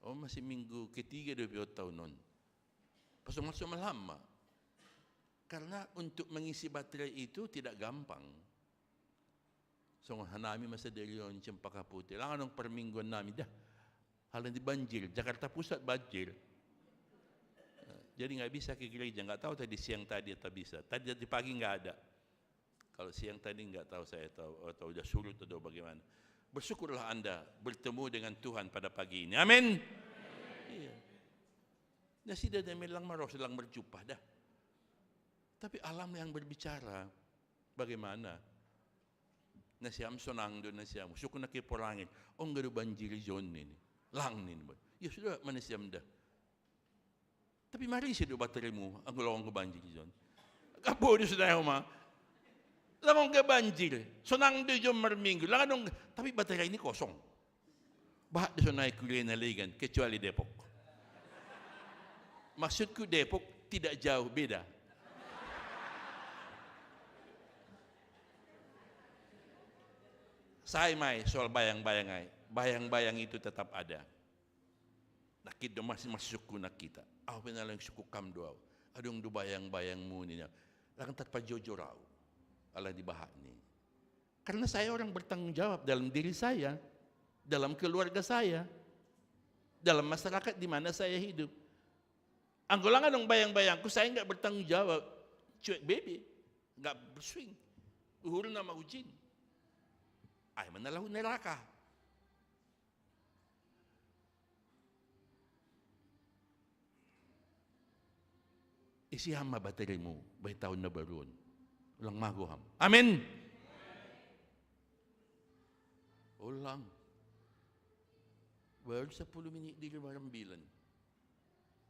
O masih minggu ketiga 28 tahun non. Pasok-masok malama. Karena untuk mengisi baterai itu tidak gampang. So hanami masa dari yon Cempaka Putih. Lang anong per mingguan namin dah. Halan di banjir, Jakarta Pusat banjir. Jadi nggak bisa ke gereja, nggak tahu tadi siang tadi atau bisa. Tadi pagi nggak ada. Kalau siang tadi nggak tahu saya tahu atau udah surut atau bagaimana. Bersyukurlah Anda bertemu dengan Tuhan pada pagi ini. Amin. Iya. Nah sida dami lang maro silang berjumpa dah. Tapi alam yang berbicara bagaimana? Na siyam sonang doon na siyam. Syukur na kiporangin. Ang gado banjiri John nini. Lang nini ba? Ya sudah manasiyam dah. Tapi mari siya do bateri mo ang gulawang banjiri John. Kapo di sudah ma. Lamang ka banjir. Sonang do yung marminggo. Lang tapi baterai ini kosong. Bahat di sunay kuliah na ligan kecuali Depok. Maksudku Depok tidak jauh beda. Saya may soal bayang-bayang ay. Bayang-bayang itu tetap ada. Nakit do masih masuk na kita. Aw pinalang suku kam doaw. Adong do bayang-bayang mo niya. Lang tatpa jojo raw. Allah dibahas ni. Karena saya orang bertanggung jawab dalam diri saya, dalam keluarga saya, dalam masyarakat di mana saya hidup. Ang gulangan ng bayang-bayangku, saya nggak bertanggung jawab. Cuek baby, nggak berswing. Uhur na maujin. Ay manalahu neraka. Isihama bateri mo, bay taon na baron. Ulang maguham. Amin. Ulang. Baru 10 minit di barambilan.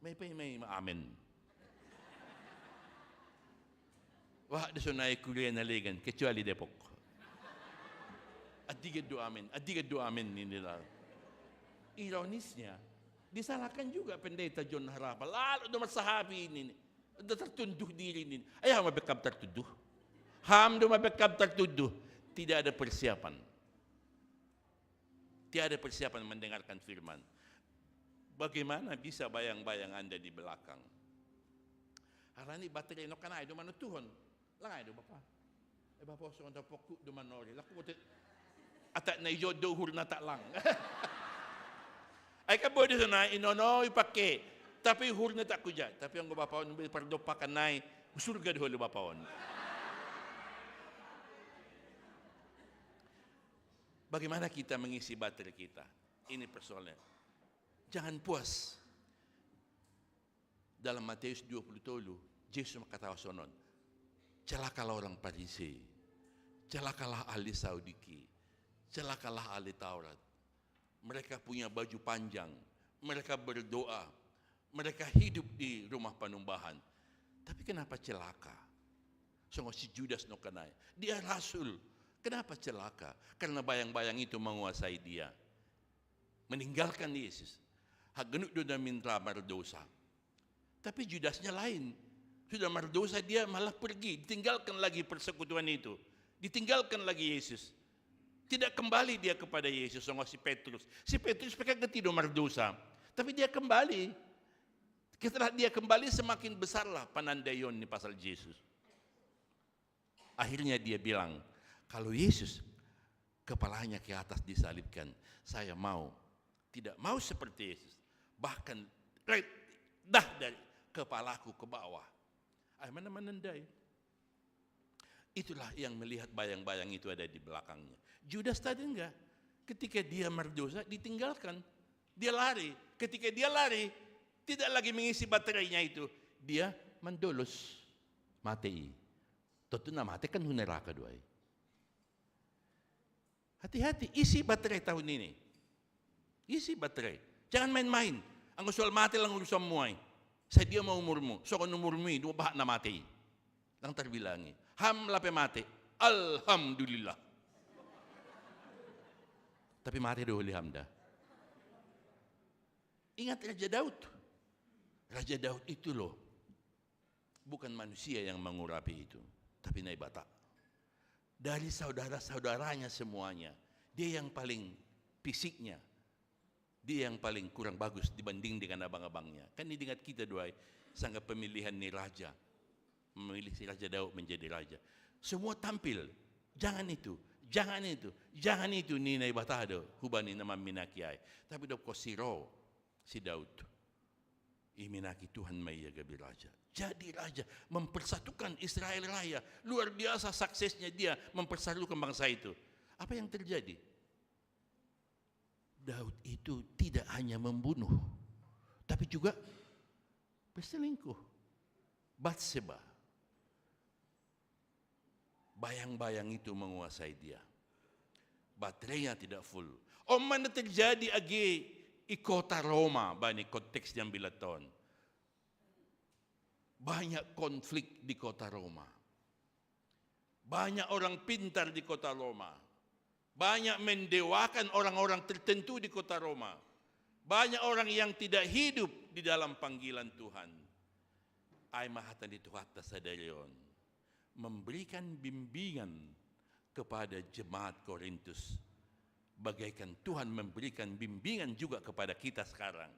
May amen. Wah, da sunay kuliah na ligan, kecuali Depok. Adigad do amen nila. Ironisnya, disalahkan juga pendeta John Harapal. Lalo do masahabi ini. Tertunduh diri ini. Ayaw mabekab tertuduh. Hamdo mabekab tertuduh. Tidak ada persiapan. Tidak ada persiapan mendengarkan firman. Bagaimana bisa bayang-bayang Anda di belakang? Harani baterai no kanay do manutuhon. Langay do bapa. Bapa so onda poku do manori. Laku bote atak na ijo do hur na ta lang. Ay kabo di sana inono ipake. Tapi hur na ta kuja. Tapi ang bapaon pardo pa kanay surga do lo bapaon. Bagaimana kita mengisi baterai kita? Ini persoalannya. Jangan puas. Dalam Matius 20, Yesus berkata sonon, celakalah orang Farisi, celakalah ahli Saudiki, celakalah ahli Taurat. Mereka punya baju panjang, mereka berdoa, mereka hidup di rumah panumbahan. Tapi kenapa celaka? Sungguh si Judas no kanay. Dia rasul. Kenapa celaka? Karena bayang-bayang itu menguasai dia. Meninggalkan Yesus. Hagenuk doa minta mardosa. Tapi Judasnya lain. Sudah mardosa dia malah pergi. Ditinggalkan lagi persekutuan itu. Ditinggalkan lagi Yesus. Tidak kembali dia kepada Yesus. Sama si Petrus. Si Petrus pakai ketido mardosa. Tapi dia kembali. Setelah dia kembali semakin besarlah panandayon di pasal Yesus. Akhirnya dia bilang, kalau Yesus kepalanya ke atas disalibkan, saya mau. Tidak mau seperti Yesus. Bahkan dah dari kepalaku ke bawah. Ay mana menandai. Itulah yang melihat bayang-bayang itu ada di belakangnya. Judas tadi enggak. Ketika dia berdosa ditinggalkan. Dia lari. Ketika dia lari, tidak lagi mengisi baterainya itu. Dia mendolos. Mati. Tentu namate kan neraka doy. Hati-hati, isi baterai tahun ini. Isi baterai. Jangan main-main. Ang usual mati lang urusan mo ay. Sa dia mau umurmu. So kung umurmu, dua bahat na mati. Lang terbilangi. Ham lape mati. Alhamdulillah. Tapi mati dahulu hamda. Ingat Raja Daud. Raja Daud itu loh. Bukan manusia yang mengurapi itu. Tapi Naibata. Dari saudara-saudaranya semuanya, dia yang paling fisiknya, dia yang paling kurang bagus dibanding dengan abang-abangnya. Kan diingat kita doa, sangat pemilihan ni raja, memilih si Raja Daud menjadi raja. Semua tampil, jangan itu, jangan itu, jangan itu ni Naibatado, hubani nama minakiai. Tapi dok kosiro si Daud, iminaki Tuhan maya gabi raja. Jadi raja, mempersatukan Israel raya. Luar biasa suksesnya dia mempersatukan bangsa itu. Apa yang terjadi? Daud itu tidak hanya membunuh, tapi juga berselingkuh. Batseba. Bayang-bayang itu menguasai dia. Baterainya tidak full. Mana terjadi agi i kota Roma, bani konteks yang bilaton. Banyak konflik di kota Roma. Banyak orang pintar di kota Roma. Banyak mendewakan orang-orang tertentu di kota Roma. Banyak orang yang tidak hidup di dalam panggilan Tuhan. Ay mahatan di Tuhata Sadarion. Memberikan bimbingan kepada jemaat Korintus. Bagaikan Tuhan memberikan bimbingan juga kepada kita sekarang.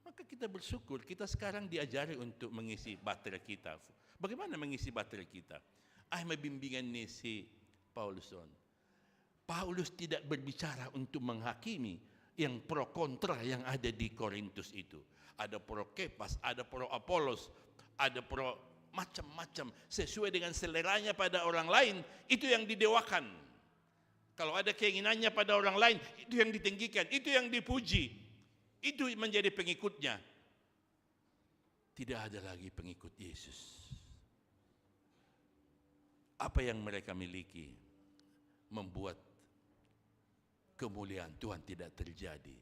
Maka kita bersyukur, kita sekarang diajari untuk mengisi baterai kita. Bagaimana mengisi baterai kita? May bimbingan ni si Pauluson. Paulus tidak berbicara untuk menghakimi yang pro kontra yang ada di Korintus itu. Ada pro Kepas, ada pro Apolos, ada pro macam-macam. Sesuai dengan seleranya pada orang lain, itu yang didewakan. Kalau ada keinginannya pada orang lain, itu yang ditinggikan, itu yang dipuji. Itu menjadi pengikutnya. Tidak ada lagi pengikut Yesus. Apa yang mereka miliki membuat kemuliaan Tuhan tidak terjadi.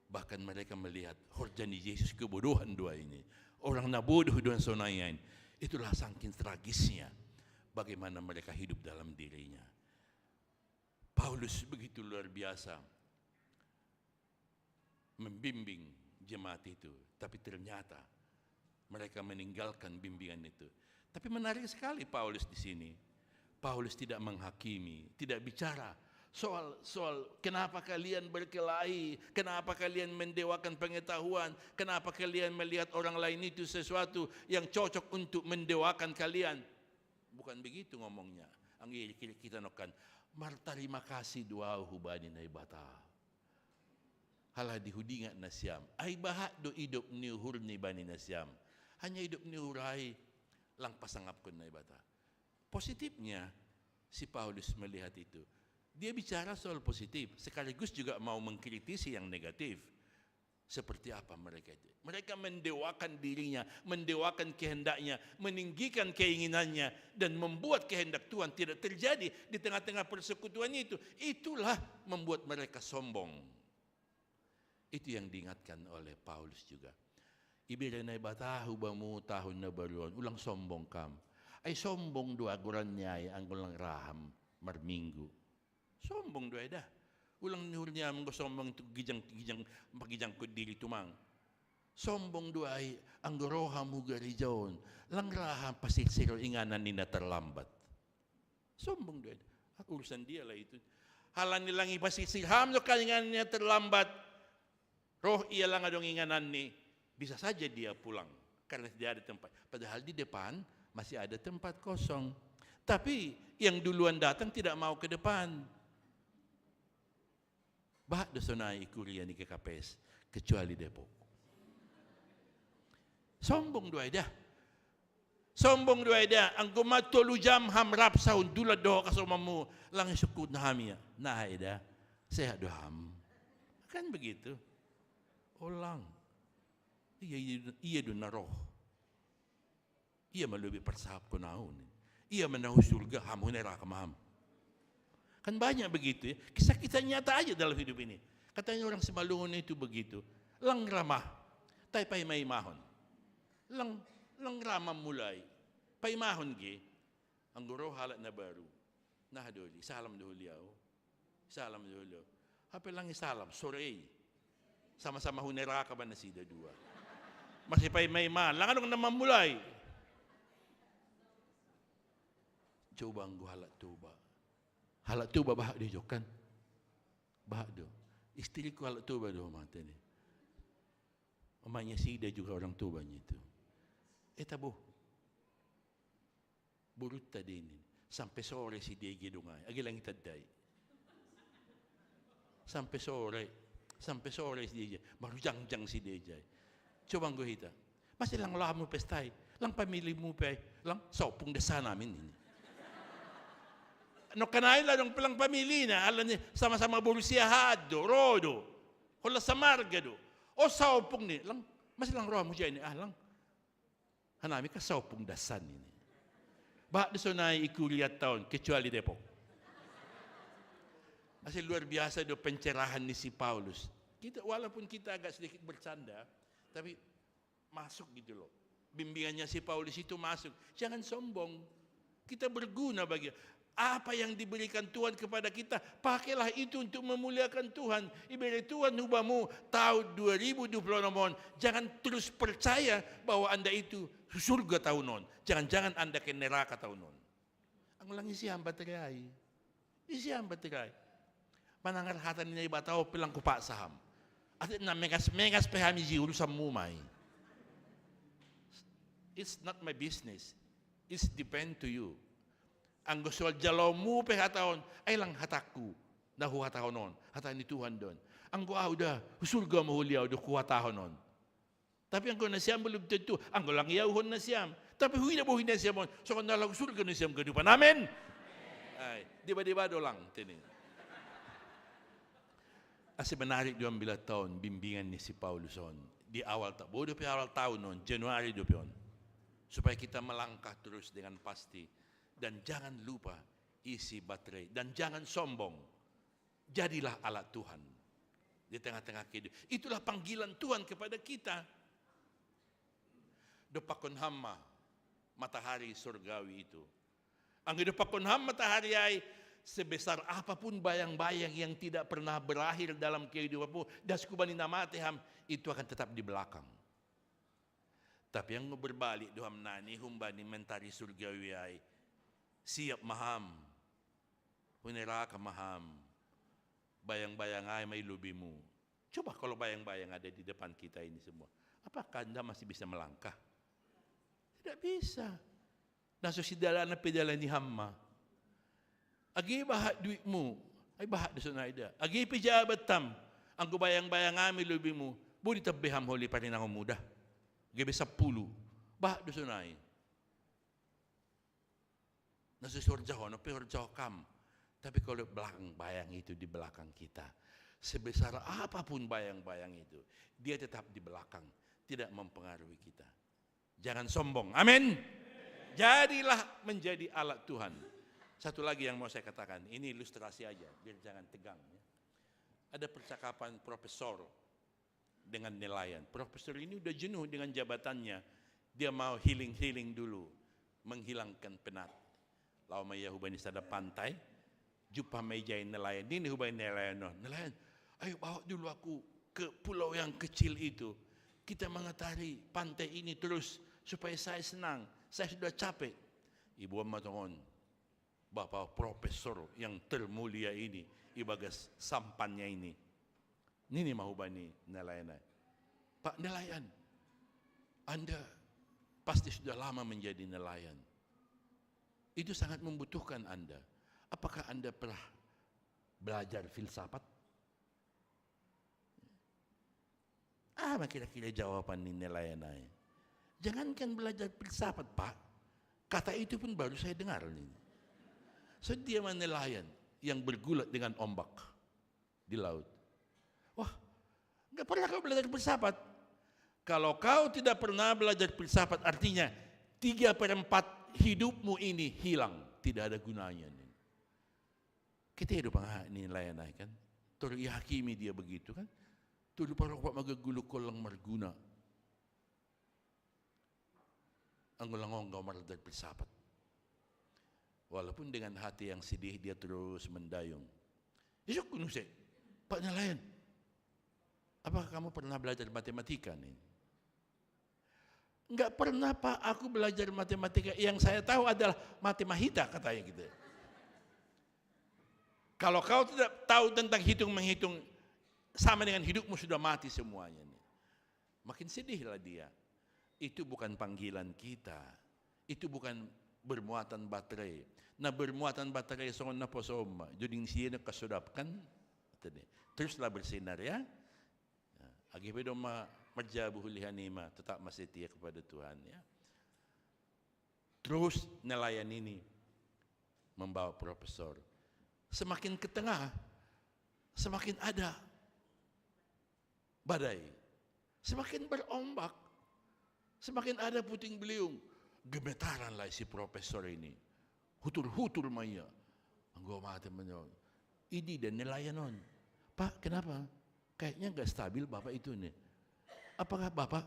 Bahkan mereka melihat horjani Yesus kebodohan dua ini. Orang nabodoh dan sonayan. Itulah saking tragisnya bagaimana mereka hidup dalam dirinya. Paulus begitu luar biasa membimbing jemaat itu, tapi ternyata mereka meninggalkan bimbingan itu. Tapi menarik sekali Paulus di sini. Paulus tidak menghakimi, tidak bicara soal kenapa kalian berkelahi, kenapa kalian mendewakan pengetahuan, kenapa kalian melihat orang lain itu sesuatu yang cocok untuk mendewakan kalian. Bukan begitu ngomongnya. Ang kita nokan, martarima kasih doa hubani na ibata. Halah dihudingat na siyam. Ay bahat do hidup ni uhur ni bani na siyam. Hanya hidup ni uhurai lang pasangap ko na ibata. Positifnya si Paulus melihat itu. Dia bicara soal positif. Sekaligus juga mau mengkritisi yang negatif. Seperti apa mereka itu? Mereka mendewakan dirinya, mendewakan kehendaknya, meninggikan keinginannya, dan membuat kehendak Tuhan tidak terjadi di tengah-tengah persekutuan itu. Itulah membuat mereka sombong. Itu yang diingatkan oleh Paulus juga. Ibigay na ibatahu ba mo tahon na baruan, ulang sombong kam. Ay sombong dua guran niya ang ulang raham marminggu. Sombong dua dah. Ulang nihul niya ang sombong gijang ko dili tumang. Sombong dua ay ang roham hugarijaon. Lang raham pasitsiro inganan ni na terlambat. Sombong dua dah. Urusan dia lah itu. Halan nilang ipasitsirham no kalingan niya terlambat. Roh ia lang adong inganan ni, bisa saja dia pulang karena tidak ada tempat. Padahal di depan masih ada tempat kosong. Tapi yang duluan datang tidak mau ke depan. Bahat dosonai kuliah ni ke KPS kecuali Depok. Sombong dua dah. Sombong dua dah. Ang gumatulu jam hamrap saun dula doa kasomamu lang sukut na hamia. Nah ida sehat doham. Kan begitu. Ulang. Iya do na roh. Iya malubi persahap ko naon. Ia menahu surga, hamu neraka maham. Kan banyak begitu ya. Kisah-kisah nyata aja dalam hidup ini. Katanya orang Simalungun itu begitu. Lang ramah, tay pay may mahon. Lang ramah mulai. Pay mahon ge. Ang guro halat na baru. Nahaduli, salam duhuliaw. Salam duhuliaw. Hapil lang isalam, sorey. Sama-sama huneraka ba na sida dua. Masipay may mahon. Lang anong naman mulay. Coba ang halat tuba. Halat tuba bahak dia jokan. Bahak dia. Istri ku halat tuba dia mata ni. Mamanya sida juga orang tubanya itu. Tabo. Burut tadi ini. Sampai sore si dia gidungay. Agi lang itadday. Sampai sore si dia. Baru jang-jang si dia. Coba ang guhita. Masih lang lamo pestay. Lang pamili mo pe. Lang saupong desa namin ini. No kanain lang palang pamilya na, alam niya, sama-sama bursiyahado, rodo, hula sa margado, o saupong ni, lang, mas lang roha mo dyan ni, lang, hanami ka saupong dasan ni. Bakit so na ikuliyat taon, kecuali depo. Kasi luar biasa do pencerahan ni si Paulus. Kita, walaupun kita agak sedikit bercanda, tapi masuk gitu loh. Bimbingannya si Paulus itu masuk. Jangan sombong. Kita berguna bagi apa yang diberikan Tuhan kepada kita, pakailah itu untuk memuliakan Tuhan. Iberi Tuhan hubamu tahun 2020 namun jangan terus percaya bahwa Anda itu surga tahunon. Jangan-jangan Anda ke neraka tahunon. Ang lang isi hamba teray. Isi hamba teray. Manangarhatan niya iba tao pilang kupa saham. At na megas pehami ziulu sa mumay. It's not my business. It's depend to you. Ang gusto jalaw mo pe hataon ay lang hatakku na huhatahon non hata ni Tuhan don ang ko udah surga mahuliaw do kuhatahon non tapi ang ko na siyam bulog tentu ang ko lang iyahon na siyam tapi huy na buhin na siyam so kan nalang surga na siyam kehidupan amen ay diba do lang tini asi menarik 12 tahun bimbingan ni si Paulus on di awal tahun non Januari do pion supaya kita melangkah terus dengan pasti. Dan jangan lupa isi baterai. Dan jangan sombong. Jadilah alat Tuhan. Di tengah-tengah kehidupan. Itulah panggilan Tuhan kepada kita. Dopakon hamma. Matahari surgawi itu. Ang dopakon hamma matahari ay sebesar apapun bayang-bayang yang tidak pernah berakhir dalam kehidupanmu. Daskubanin namatiham. Itu akan tetap di belakang. Tapi yang berbalik doham nani humbani mentari surgawi ay siap maham, huneraka maham, bayang-bayang ay may lubimu. Coba kalau bayang-bayang ada di depan kita ini semua, apakah Anda masih bisa melangkah? Tidak bisa. Naso si dalan na pedala ni hamma. Agi bahat duitmu, ay bahat da sunaida. Agi pijabat tam, ang bayang-bayang ay may lubimu, budi tabiham huli pa rin ako muda. Gabi 10, bahat da sunay. Nasusurjaho, no pihurjaho kam. Tapi kalau belakang bayang itu di belakang kita, sebesar apapun bayang-bayang itu, dia tetap di belakang, tidak mempengaruhi kita. Jangan sombong, amin. Jadilah menjadi alat Tuhan. Satu lagi yang mau saya katakan, ini ilustrasi aja, biar jangan tegang. Ya. Ada percakapan profesor dengan nelayan. Profesor ini udah jenuh dengan jabatannya, dia mau healing dulu, menghilangkan penat. Lawa maya hubay ni sada pantai, jumpa meja nelayan. Ini hubay nelayan no. Nelayan, ayo bawa dulu aku ke pulau yang kecil itu. Kita mengetahui pantai ini terus supaya saya senang. Saya sudah capek. Ibu matongon, Bapak Profesor yang termulia ini, ibagas sampannya ini. Ini mahubay ni nelayan. Pak nelayan, Anda pasti sudah lama menjadi nelayan. Itu sangat membutuhkan Anda. Apakah Anda pernah belajar filsafat? Kira-kira jawaban ni nelayan ay. Jangankan belajar filsafat, Pak. Kata itu pun baru saya dengar. So dia nelayan yang bergulat dengan ombak di laut. Wah, nggak pernah kau belajar filsafat. Kalau kau tidak pernah belajar filsafat, artinya 3/4 hidupmu ini hilang, tidak ada gunanya. Kita hidup ini layanai kan, terhakimi dia begitu kan, tuh parok magagulok ko lang marguna, ang langong maradal pilsapat. Walaupun dengan hati yang sedih dia terus mendayung. Isok kunuse, Pak Nelayan, apakah kamu pernah belajar matematika nih? Enggak pernah Pak, aku belajar matematika. Yang saya tahu adalah matemahita katanya gitu. Kalau kau tidak tahu tentang hitung-menghitung, sama dengan hidupmu sudah mati semuanya. Makin sedihlah dia. Itu bukan panggilan kita. Itu bukan bermuatan baterai. Na bermuatan baterai songon na posom. Juding siya na kasudapkan. Teruslah bersinar ya. Agi pedo marjabu hulihan ima. Tetap masih setia kepada Tuhan ya. Terus nelayan ini membawa profesor. Semakin ke tengah, semakin ada badai, semakin berombak, semakin ada puting beliung. Gemetaranlah si profesor ini, hutur-hutur maya. Anggo mati menyo. Ini dan nelayanon. Pak, kenapa? Kayaknya enggak stabil Bapak itu nih. Apakah Bapak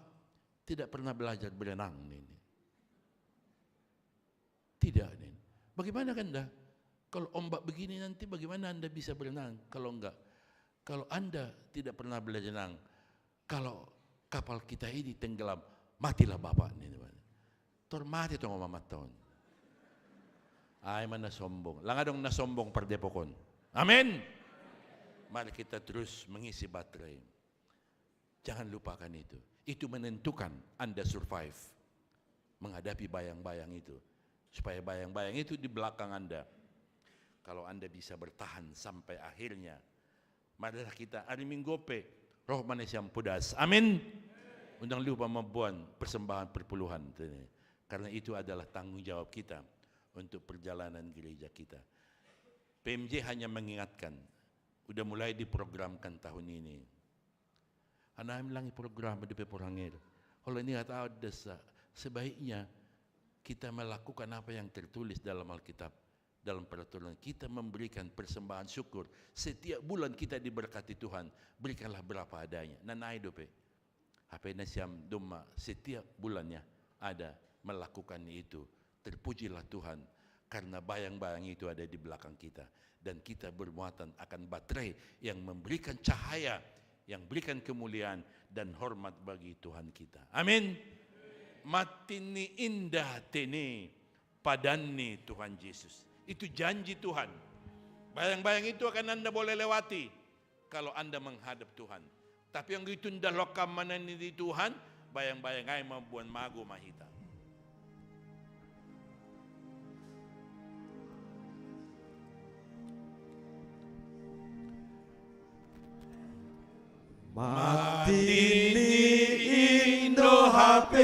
tidak pernah belajar berenang nih? Tidak nih. Bagaimana kan dah? Kalau ombak begini nanti bagaimana Anda bisa berenang? Kalau enggak, kalau Anda tidak pernah belajar berenang, kalau kapal kita ini tenggelam, matilah Bapak. Tor mati itong mamaton. Ay man nasombong. Langadong nasombong pardepokon. Amen! Mari kita terus mengisi baterai. Jangan lupakan itu. Itu menentukan Anda survive. Menghadapi bayang-bayang itu. Supaya bayang-bayang itu di belakang Anda. Kalau Anda bisa bertahan sampai akhirnya, marilah kita hari Minggope, roh manis yang pudas. Amin. Undang lupa membuat persembahan perpuluhan. Karena itu adalah tanggung jawab kita untuk perjalanan gereja kita. PMJ hanya mengingatkan, udah mulai diprogramkan tahun ini. Anaim lang program di Peporangir. Kalau ini tahu desa, sebaiknya kita melakukan apa yang tertulis dalam Alkitab. Dalam peraturan kita memberikan persembahan syukur. Setiap bulan kita diberkati Tuhan. Berikanlah berapa adanya. Nanay dope. Apa na siyam duma. Setiap bulannya ada melakukan itu. Terpujilah Tuhan. Karena bayang-bayang itu ada di belakang kita. Dan kita bermuatan akan baterai yang memberikan cahaya. Yang berikan kemuliaan dan hormat bagi Tuhan kita. Amin. Matini indah tene padani Tuhan Yesus. Itu janji Tuhan. Bayang-bayang itu akan Anda boleh lewati kalau Anda menghadap Tuhan. Tapi yang itu nda lokam mana di Tuhan, bayang-bayang ay mabuan mago mahita. Matini Indo HP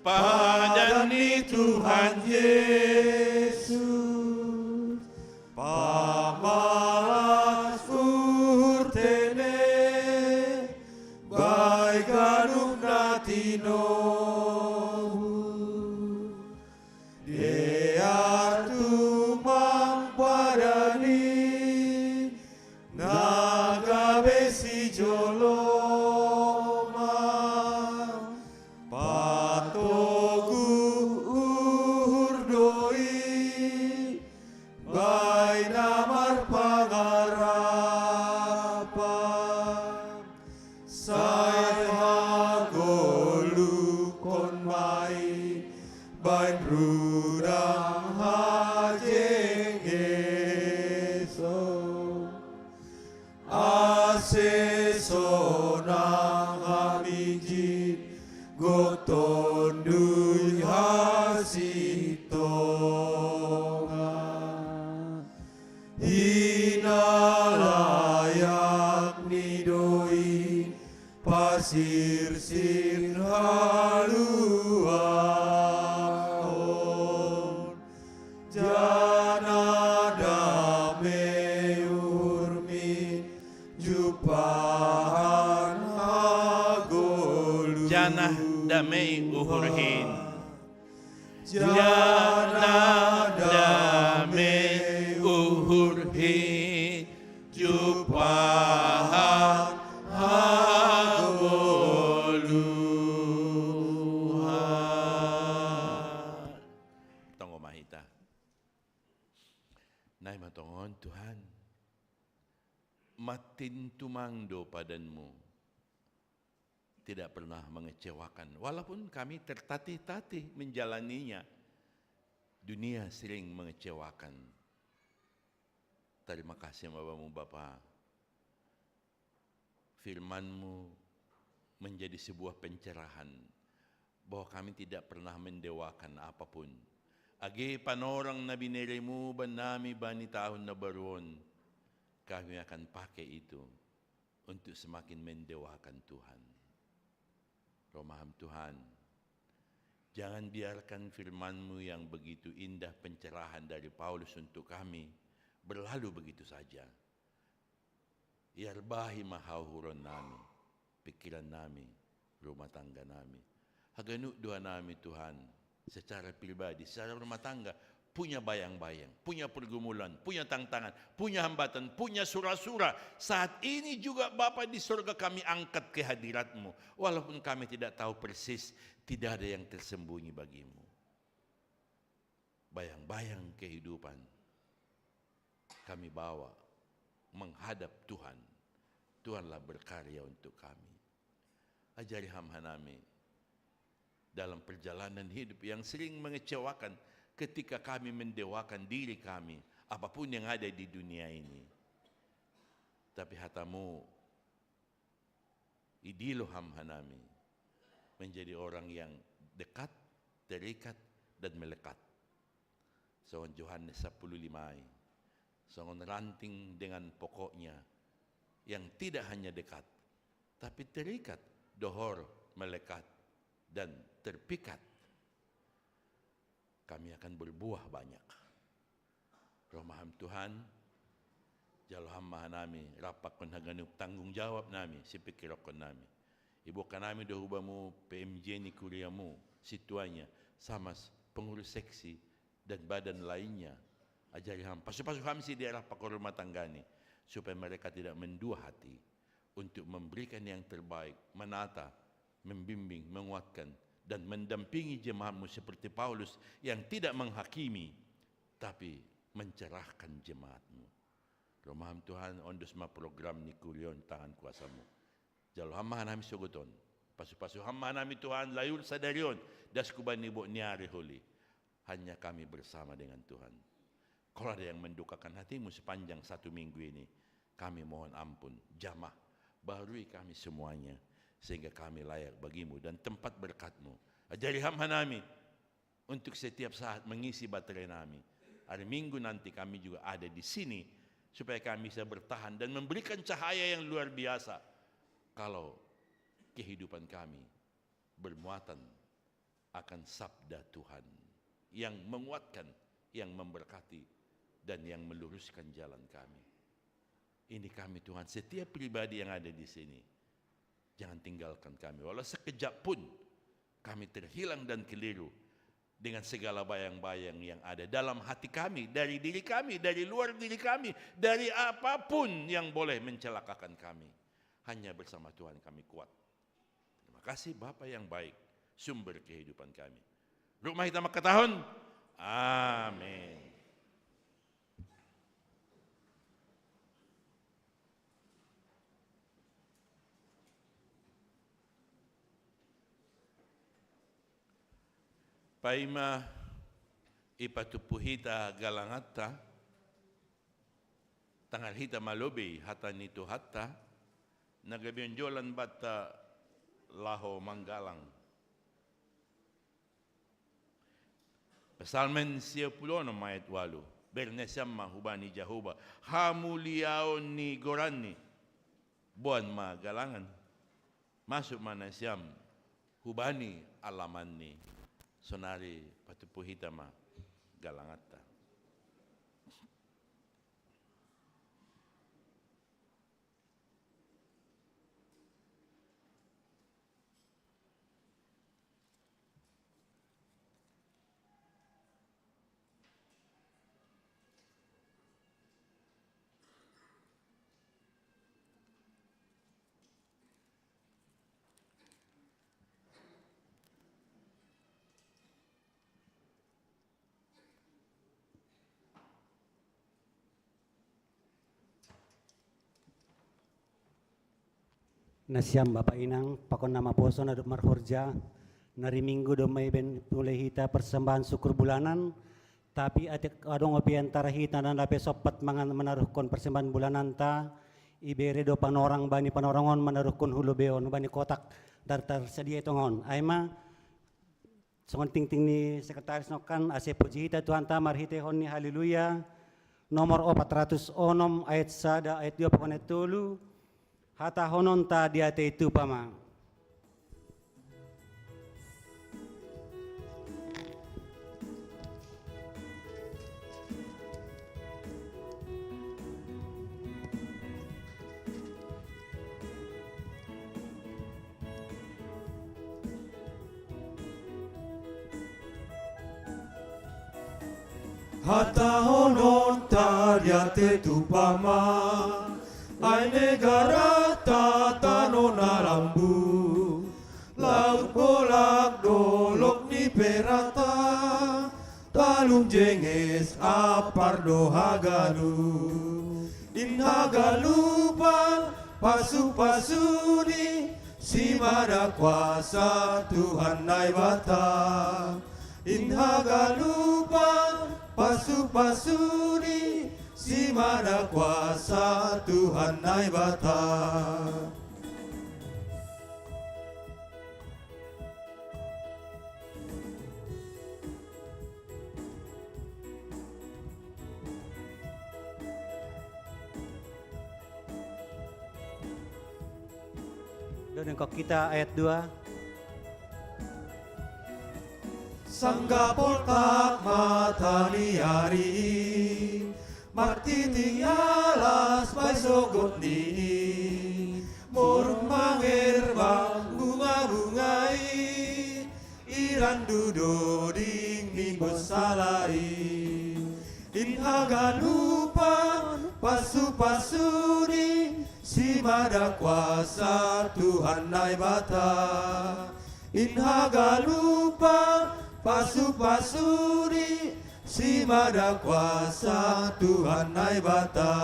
padani Tuhan Yesus pamalas urtene baik ganung natinohu dia tumang padani naga besi joloma patogu urdoi bay namar pangarapan say hagolu kon mai bay rudang hajeng eso aseso nang hamijit goton duy hasitonga hinalayak nidoi pasir sir haluahon jana dame urmi jupahan hagolu Janah damai uhurhin. Jana dame uhurhi jupahan hagoluhan. Tunggu mahita. Nay matongon Tuhan. Matin tumangdo padanmu. Tidak pernah mengecewakan. Walaupun kami tertatih-tatih menjalaninya. Dunia sering mengecewakan. Terima kasih Bapamu Bapa. Firman-Mu menjadi sebuah pencerahan. Bahwa kami tidak pernah mendewakan apapun. Agi panorang na biniremu banami bani tahun na baruon. Kami akan pakai itu untuk semakin mendewakan Tuhan. Romaham Tuhan, jangan biarkan firman-Mu yang begitu indah pencerahan dari Paulus untuk kami berlalu begitu saja. Yarbahi mahauhuron nami, pikiran nami, rumah tangga nami. Haganuk doa nami Tuhan, secara pribadi, secara rumah tangga, punya bayang-bayang, punya pergumulan, punya tantangan, punya hambatan, punya sura-sura. Saat ini juga Bapa di surga kami angkat ke hadirat-Mu. Walaupun kami tidak tahu persis, tidak ada yang tersembunyi bagi-Mu. Bayang-bayang kehidupan kami bawa menghadap Tuhan. Tuhanlah berkarya untuk kami. Ajari hamba nami dalam perjalanan hidup yang sering mengecewakan, ketika kami mendewakan diri kami, apapun yang ada di dunia ini. Tapi hatamu, idilo hamhanami, menjadi orang yang dekat, terikat, dan melekat. Soal Yohanes 15, soal ranting dengan pokoknya, yang tidak hanya dekat, tapi terikat, dohor, melekat, dan terpikat. Kami akan berbuah banyak. Romaham Tuhan, jaloham mahanami, rapak kon haganuk tanggung jawab nami, sipikirokon nami. Ibu kanami dohubamu PMJ ni kuriamu, situanya sama pengurus seksi dan badan lainnya. Ajari ham, pasu-pasu ham si daerah pakor rumah tangga ni, supaya mereka tidak mendua hati untuk memberikan yang terbaik, menata, membimbing, menguatkan, dan mendampingi jemaatmu seperti Paulus yang tidak menghakimi, tapi mencerahkan jemaatmu. Romaham Tuhan, ondos ma program ni kurion tangan kuasamu. Jalo hama nami suguton, pasu-pasu hama nami Tuhan, layul sadarion, das kuban ibu niari holi. Hanya kami bersama dengan Tuhan. Kalau ada yang mendukakan hatimu sepanjang 1 minggu ini, kami mohon ampun, jamah, barui kami semuanya, sehingga kami layak bagimu dan tempat berkat-Mu. Ajari hamba nami untuk setiap saat mengisi baterai nami. Hari Minggu nanti kami juga ada di sini supaya kami bisa bertahan dan memberikan cahaya yang luar biasa. Kalau kehidupan kami bermuatan akan sabda Tuhan yang menguatkan, yang memberkati, dan yang meluruskan jalan kami. Ini kami Tuhan, setiap pribadi yang ada di sini. Jangan tinggalkan kami, walau sekejap pun kami terhilang dan keliru dengan segala bayang-bayang yang ada dalam hati kami, dari diri kami, dari luar diri kami, dari apapun yang boleh mencelakakan kami. Hanya bersama Tuhan kami kuat. Terima kasih Bapa yang baik, sumber kehidupan kami. Rumah kita makatahon. Amin. Paima ipatupuhita galangata, tangal hita malobi hata nito hata, nagabionjolan bata laho manggalang. Psalmen 10 ayat 8, bernesam mahubani Jehovah, hamuliaon ni gorani, buan magalangan, masuk manasyam, hubani alaman ni. Sonari patupuhita ma galangata. Nasiam Bapak Inang, pakon nama poso na dok marhorja, nari minggu do may ben tulay hita persembahan syukur bulanan, tapi atik adong opi antara hita na lape sopat mangan menaruhkon persembahan bulanan ta, ibere do panorang bani panorangon menaruhkon hulu beon bani kotak dar tersedia itu ngon. Aima songon ting-ting ni sekretaris nokan ase puji hita Tuhan ta marhite hon ni haleluya. Nomor 406 ayat 1 ayat 2 pakon ayat 3 hata honon ta diate itu pama. Hata honon tariate tupama, ai negara tatano lambu, laut bolak dolok ni perata, talung jenges apardo hagalu, in hagalupan pasu-pasuni, si mana kuasa Tuhan naibata, in hagalupan pasu-pasuni, si mana kuasa Tuhan naibata. Dan kok kita ayat 2. Sangga portak matani hari, marti tialas paisogot ni, murung mangerbang bunga-bungai, iran dudo ding minggu salari, inhagalupan pasu-pasuni, si mada kuasa Tuhan naibata, inhagalupan pasu-pasuni, si mada kuasa Tuhan naibata.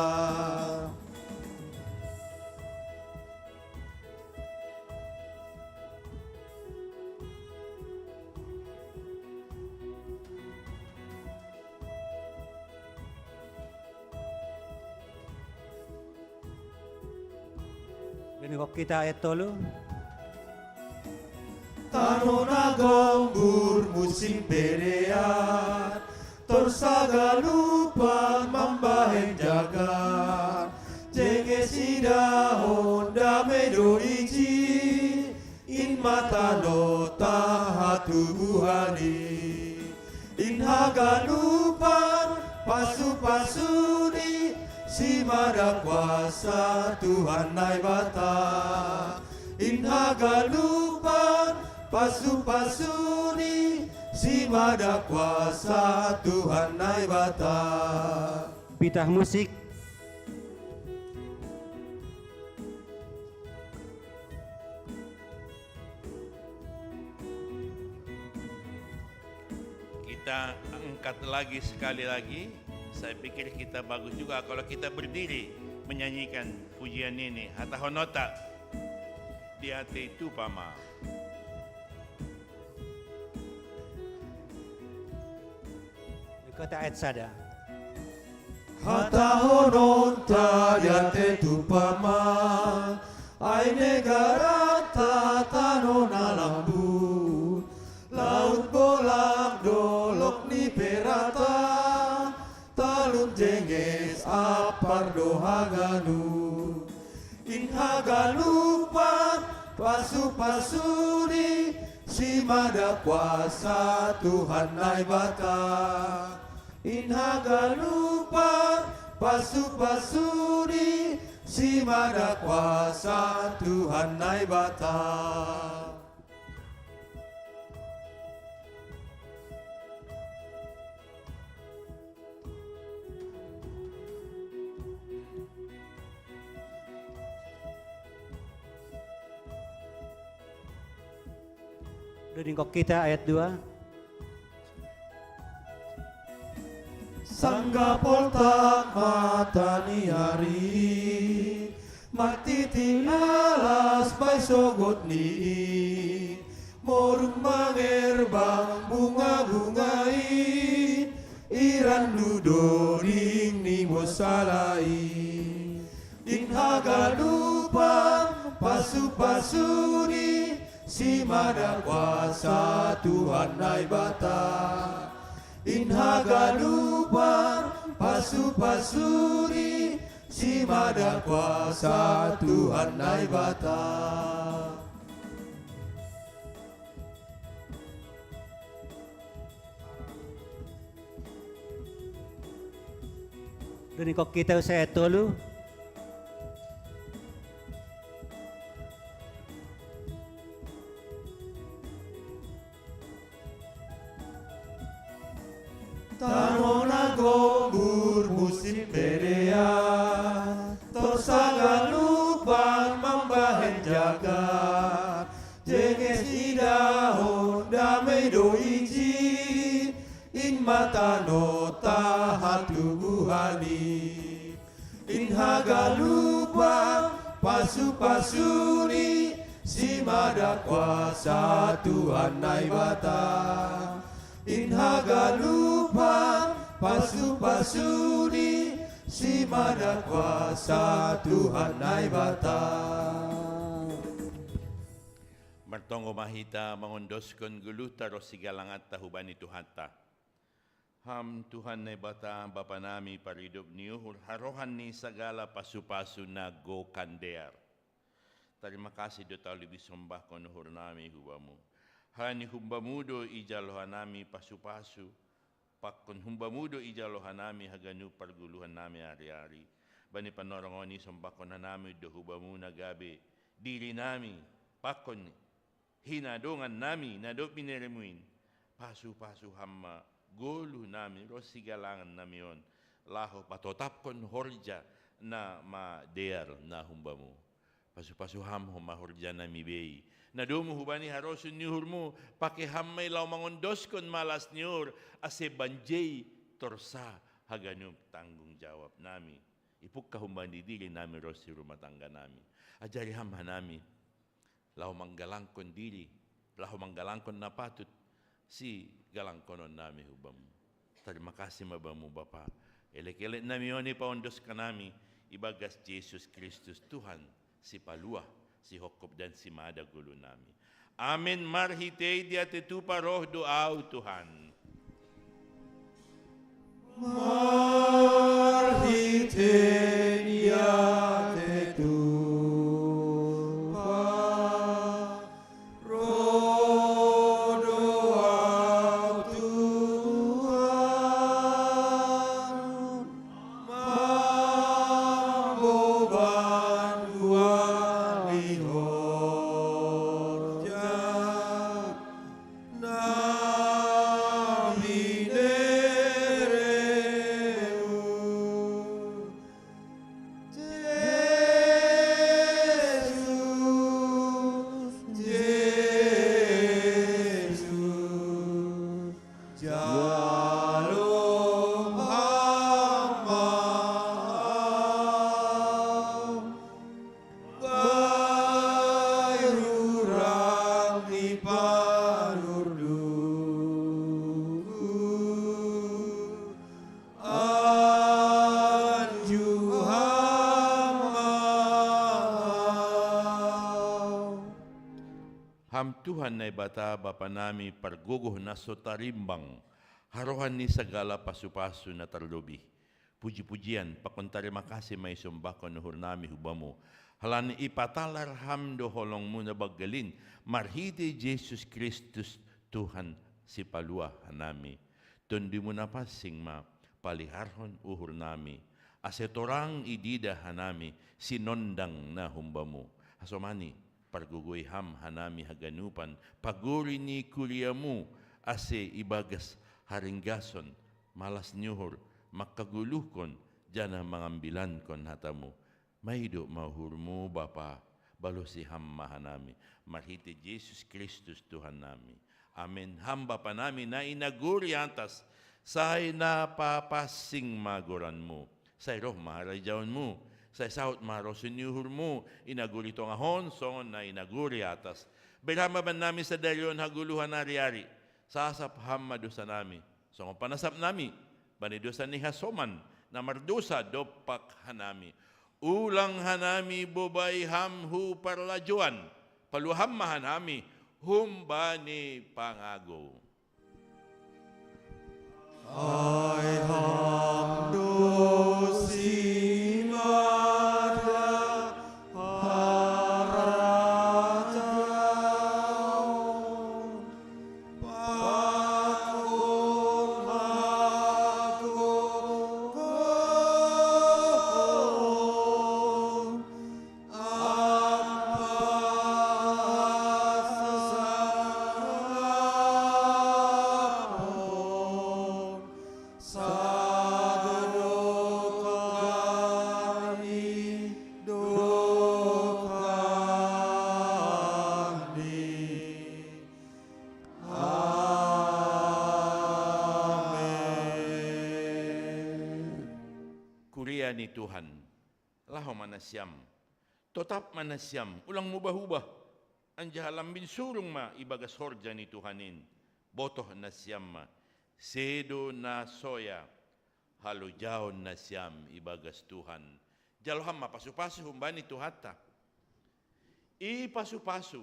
Dan kok kita ayat 3. Tano nagombur musim bereat, torsagalupan mambahen jagat, jenge sidahon dame doici, in mata nota hatubuhani, in hagalupan pasu-pasuni, si mada kuasa Tuhan naibata, in hagalupan pasu-pasuni, si mada kuasa Tuhan naibata. Pitah musik. Kita angkat lagi sekali lagi. Saya pikir kita bagus juga kalau kita berdiri menyanyikan pujian ini. Hata honota di hati itu pama. Kota ayat 1. Hata honon tayate tupama, ai negara tatanona lambu, laut bolak dolok ni perata, talun jenges apardo haganu, in hagalupan pasu-pasuni, si mada kuasa Tuhan naibata, in hagalupan pasu-pasuni, si mada kuasa Tuhan naibata. Dan kok kita ayat 2. Sangga poltak matani hari, Matiti alas bay sogot ni morung mangerbang bunga-bungai iran ludoring ni mosalai din hagalupan pasu-pasuri si mada kuasa Tuhan nai bata in hagalupan pasu-pasuri si mada kuasa Tuhan nai bata. Duni kok kita saya tolu. Tanona gobur musim berea Torsaga lupa membahen jagat Jenges idahon damai doiji In mata nota hatu buhani In haga lupa pasu-pasuri Si mada kuasa Tuhan nai bata In hagalupan pasu-pasuri si mada kuasa Tuhan nai bata. Martongo mahita mangondoskon guluta ro sigalangat tahubani Tuhanta. Ham Tuhan nai bata Bapa nami paridop niyo harohan ni sagala pasu-pasu na go kandear. Terima kasih do tau lebih sombah kon hur nami hubamu. Hani humbamudo ijalohanami pasu-pasu, pakon humbamudo ijalohanami haganu parguluhan nami hari-hari. Bani panorongoni sombakon nami do hubamu nagabe, diri nami, pakon hinadongan nami, nado pineremuin, pasu-pasu hamma, golu nami, rosigalangan nami on, laho patotapkon horja na ma dear na humbamu. Pasu-pasu ham homa horja nami bei. Nadumo hubani harosun niyur mo, pakihamay law mangondoskon malas niyur, ase banjay torsa haganum tanggung jawab nami. Ipuk kahumani dili nami rosi rumah tangga nami. Ajari hamha nami, law manggalangkon dili, law manggalangkon na patut, si galangkonon nami hubam. Terima kasih mabamu Bapa. Elek-elek nami yoni paondos ka nami, ibagas Jesus Kristus Tuhan, si paluah, si hokop dan si mada gulo nami. Amin marhite dia tetu paroh doa Tuhan. Marhite dia tetu paroh doa Tuhan. Mamboban wali horja nami nereu Jesus Jalom hamam Bayrurang ipanurdu Anju hamam Ham Tuhan na ibata Bapa nami parguguh na sotarimbang, harohan ni sagala pasu-pasu na tarlubi. Puji-pujian, pakon terima kasih may sumbakon nuhur nami hubamu. Halan ipatalar hamdo holong mo na bagalin, marhiti Jesus Kristus Tuhan si paluah nami. Tundi mo na pasing ma, paliharhon uhur nami. Asetorang idida hanami, sinondang na humbamu. Asomani, pargugoy ham hanami haganupan, paguri ni kuliamu, ase ibagas haringgason, malas nyuhur, makaguluhkon, jana mangambilan kon hatamu. Maido mahurmu Bapa, balo si ham mahanami, marhiti Jesus Kristus Tuhan nami. Amen. Ham Bapa nami na inaguri antas, say napapasing maguran mo, say roh maharajawan mo, Sa isaut marosunyuhur mo, inaguri to nga honson na inaguri atas. Berhama ban nami sa dalyon haguluhan ari-ari. Sasapaham madusa nami. So kung panasap nami, banidusa ni hasoman na mardusa dopak hanami. Ulang hanami bubay hamhu parlajuan. Paluham mahanami humbani pangago. Ay hamdo simada haratau pakung agung Kuria ni Tuhan, laho manasyam, totap manasyam, ulang mubah-ubah, anjahalam binsurung ma ibagas horja ni Tuhanin, botoh nasyam ma, sedo na soya, halujaon nasyam ibagas Tuhan. Jaloham ma pasu-pasu humbani Tuhata, ipasu-pasu,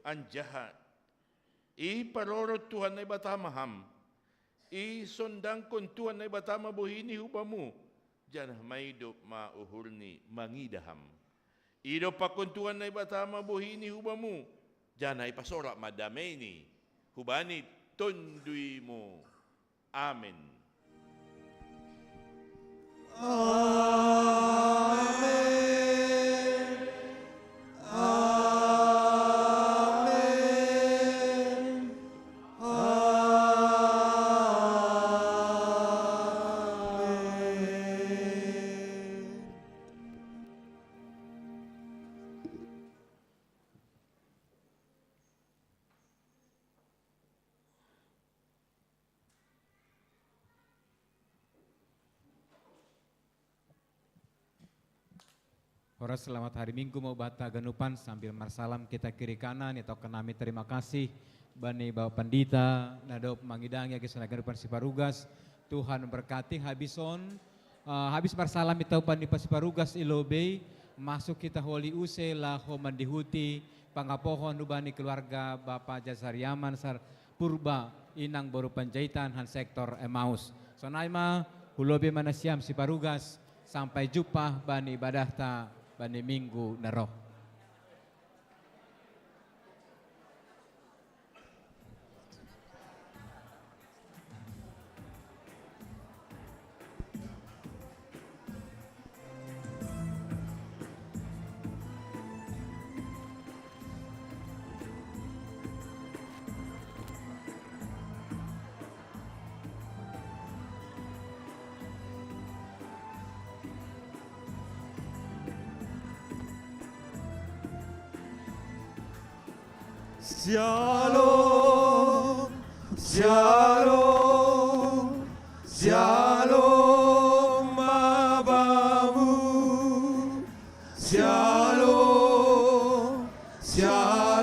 anjaha, iparorot Tuhan na ibatamaham, isondang kon Tuhan na ibatama buhini hubamu, diyan maydo mauhurni mangidaham. Ido pa kon Tuhan na ibatama buhini hubamu, diyan ay pasora madameni, hubani tondui mo. Amen. Amen. Amen. Amen. Ora selamat hari Minggu mau bata ganupan sambil marsalam kita kiri kanan atau kenami terima kasih bani Bapak Pandita nadop mangidang ya kisah ganupan Siparugas Tuhan memberkati habis marsalam itu bani Siparugas ilobei masuk kita Holy Use laho mandihuti pangapohon ubani keluarga Bapak Jazariaman sar Purba inang baru Panjaitan han sektor Emmaus. Sonaima hulobe manasiam Siparugas sampai jumpa bani ibadahta bani Minggu Naroh. Shalom, shalom, shalom abamu, shalom, shalom,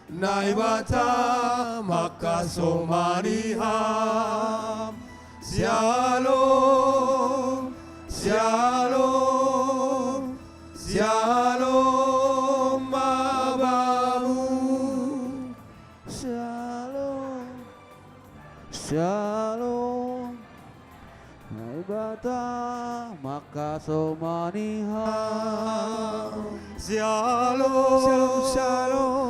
naibata makasomaniham, shalom, shalom, shalom abamu, shalom, shalom, naibata makasomaniham, shalom, shalom.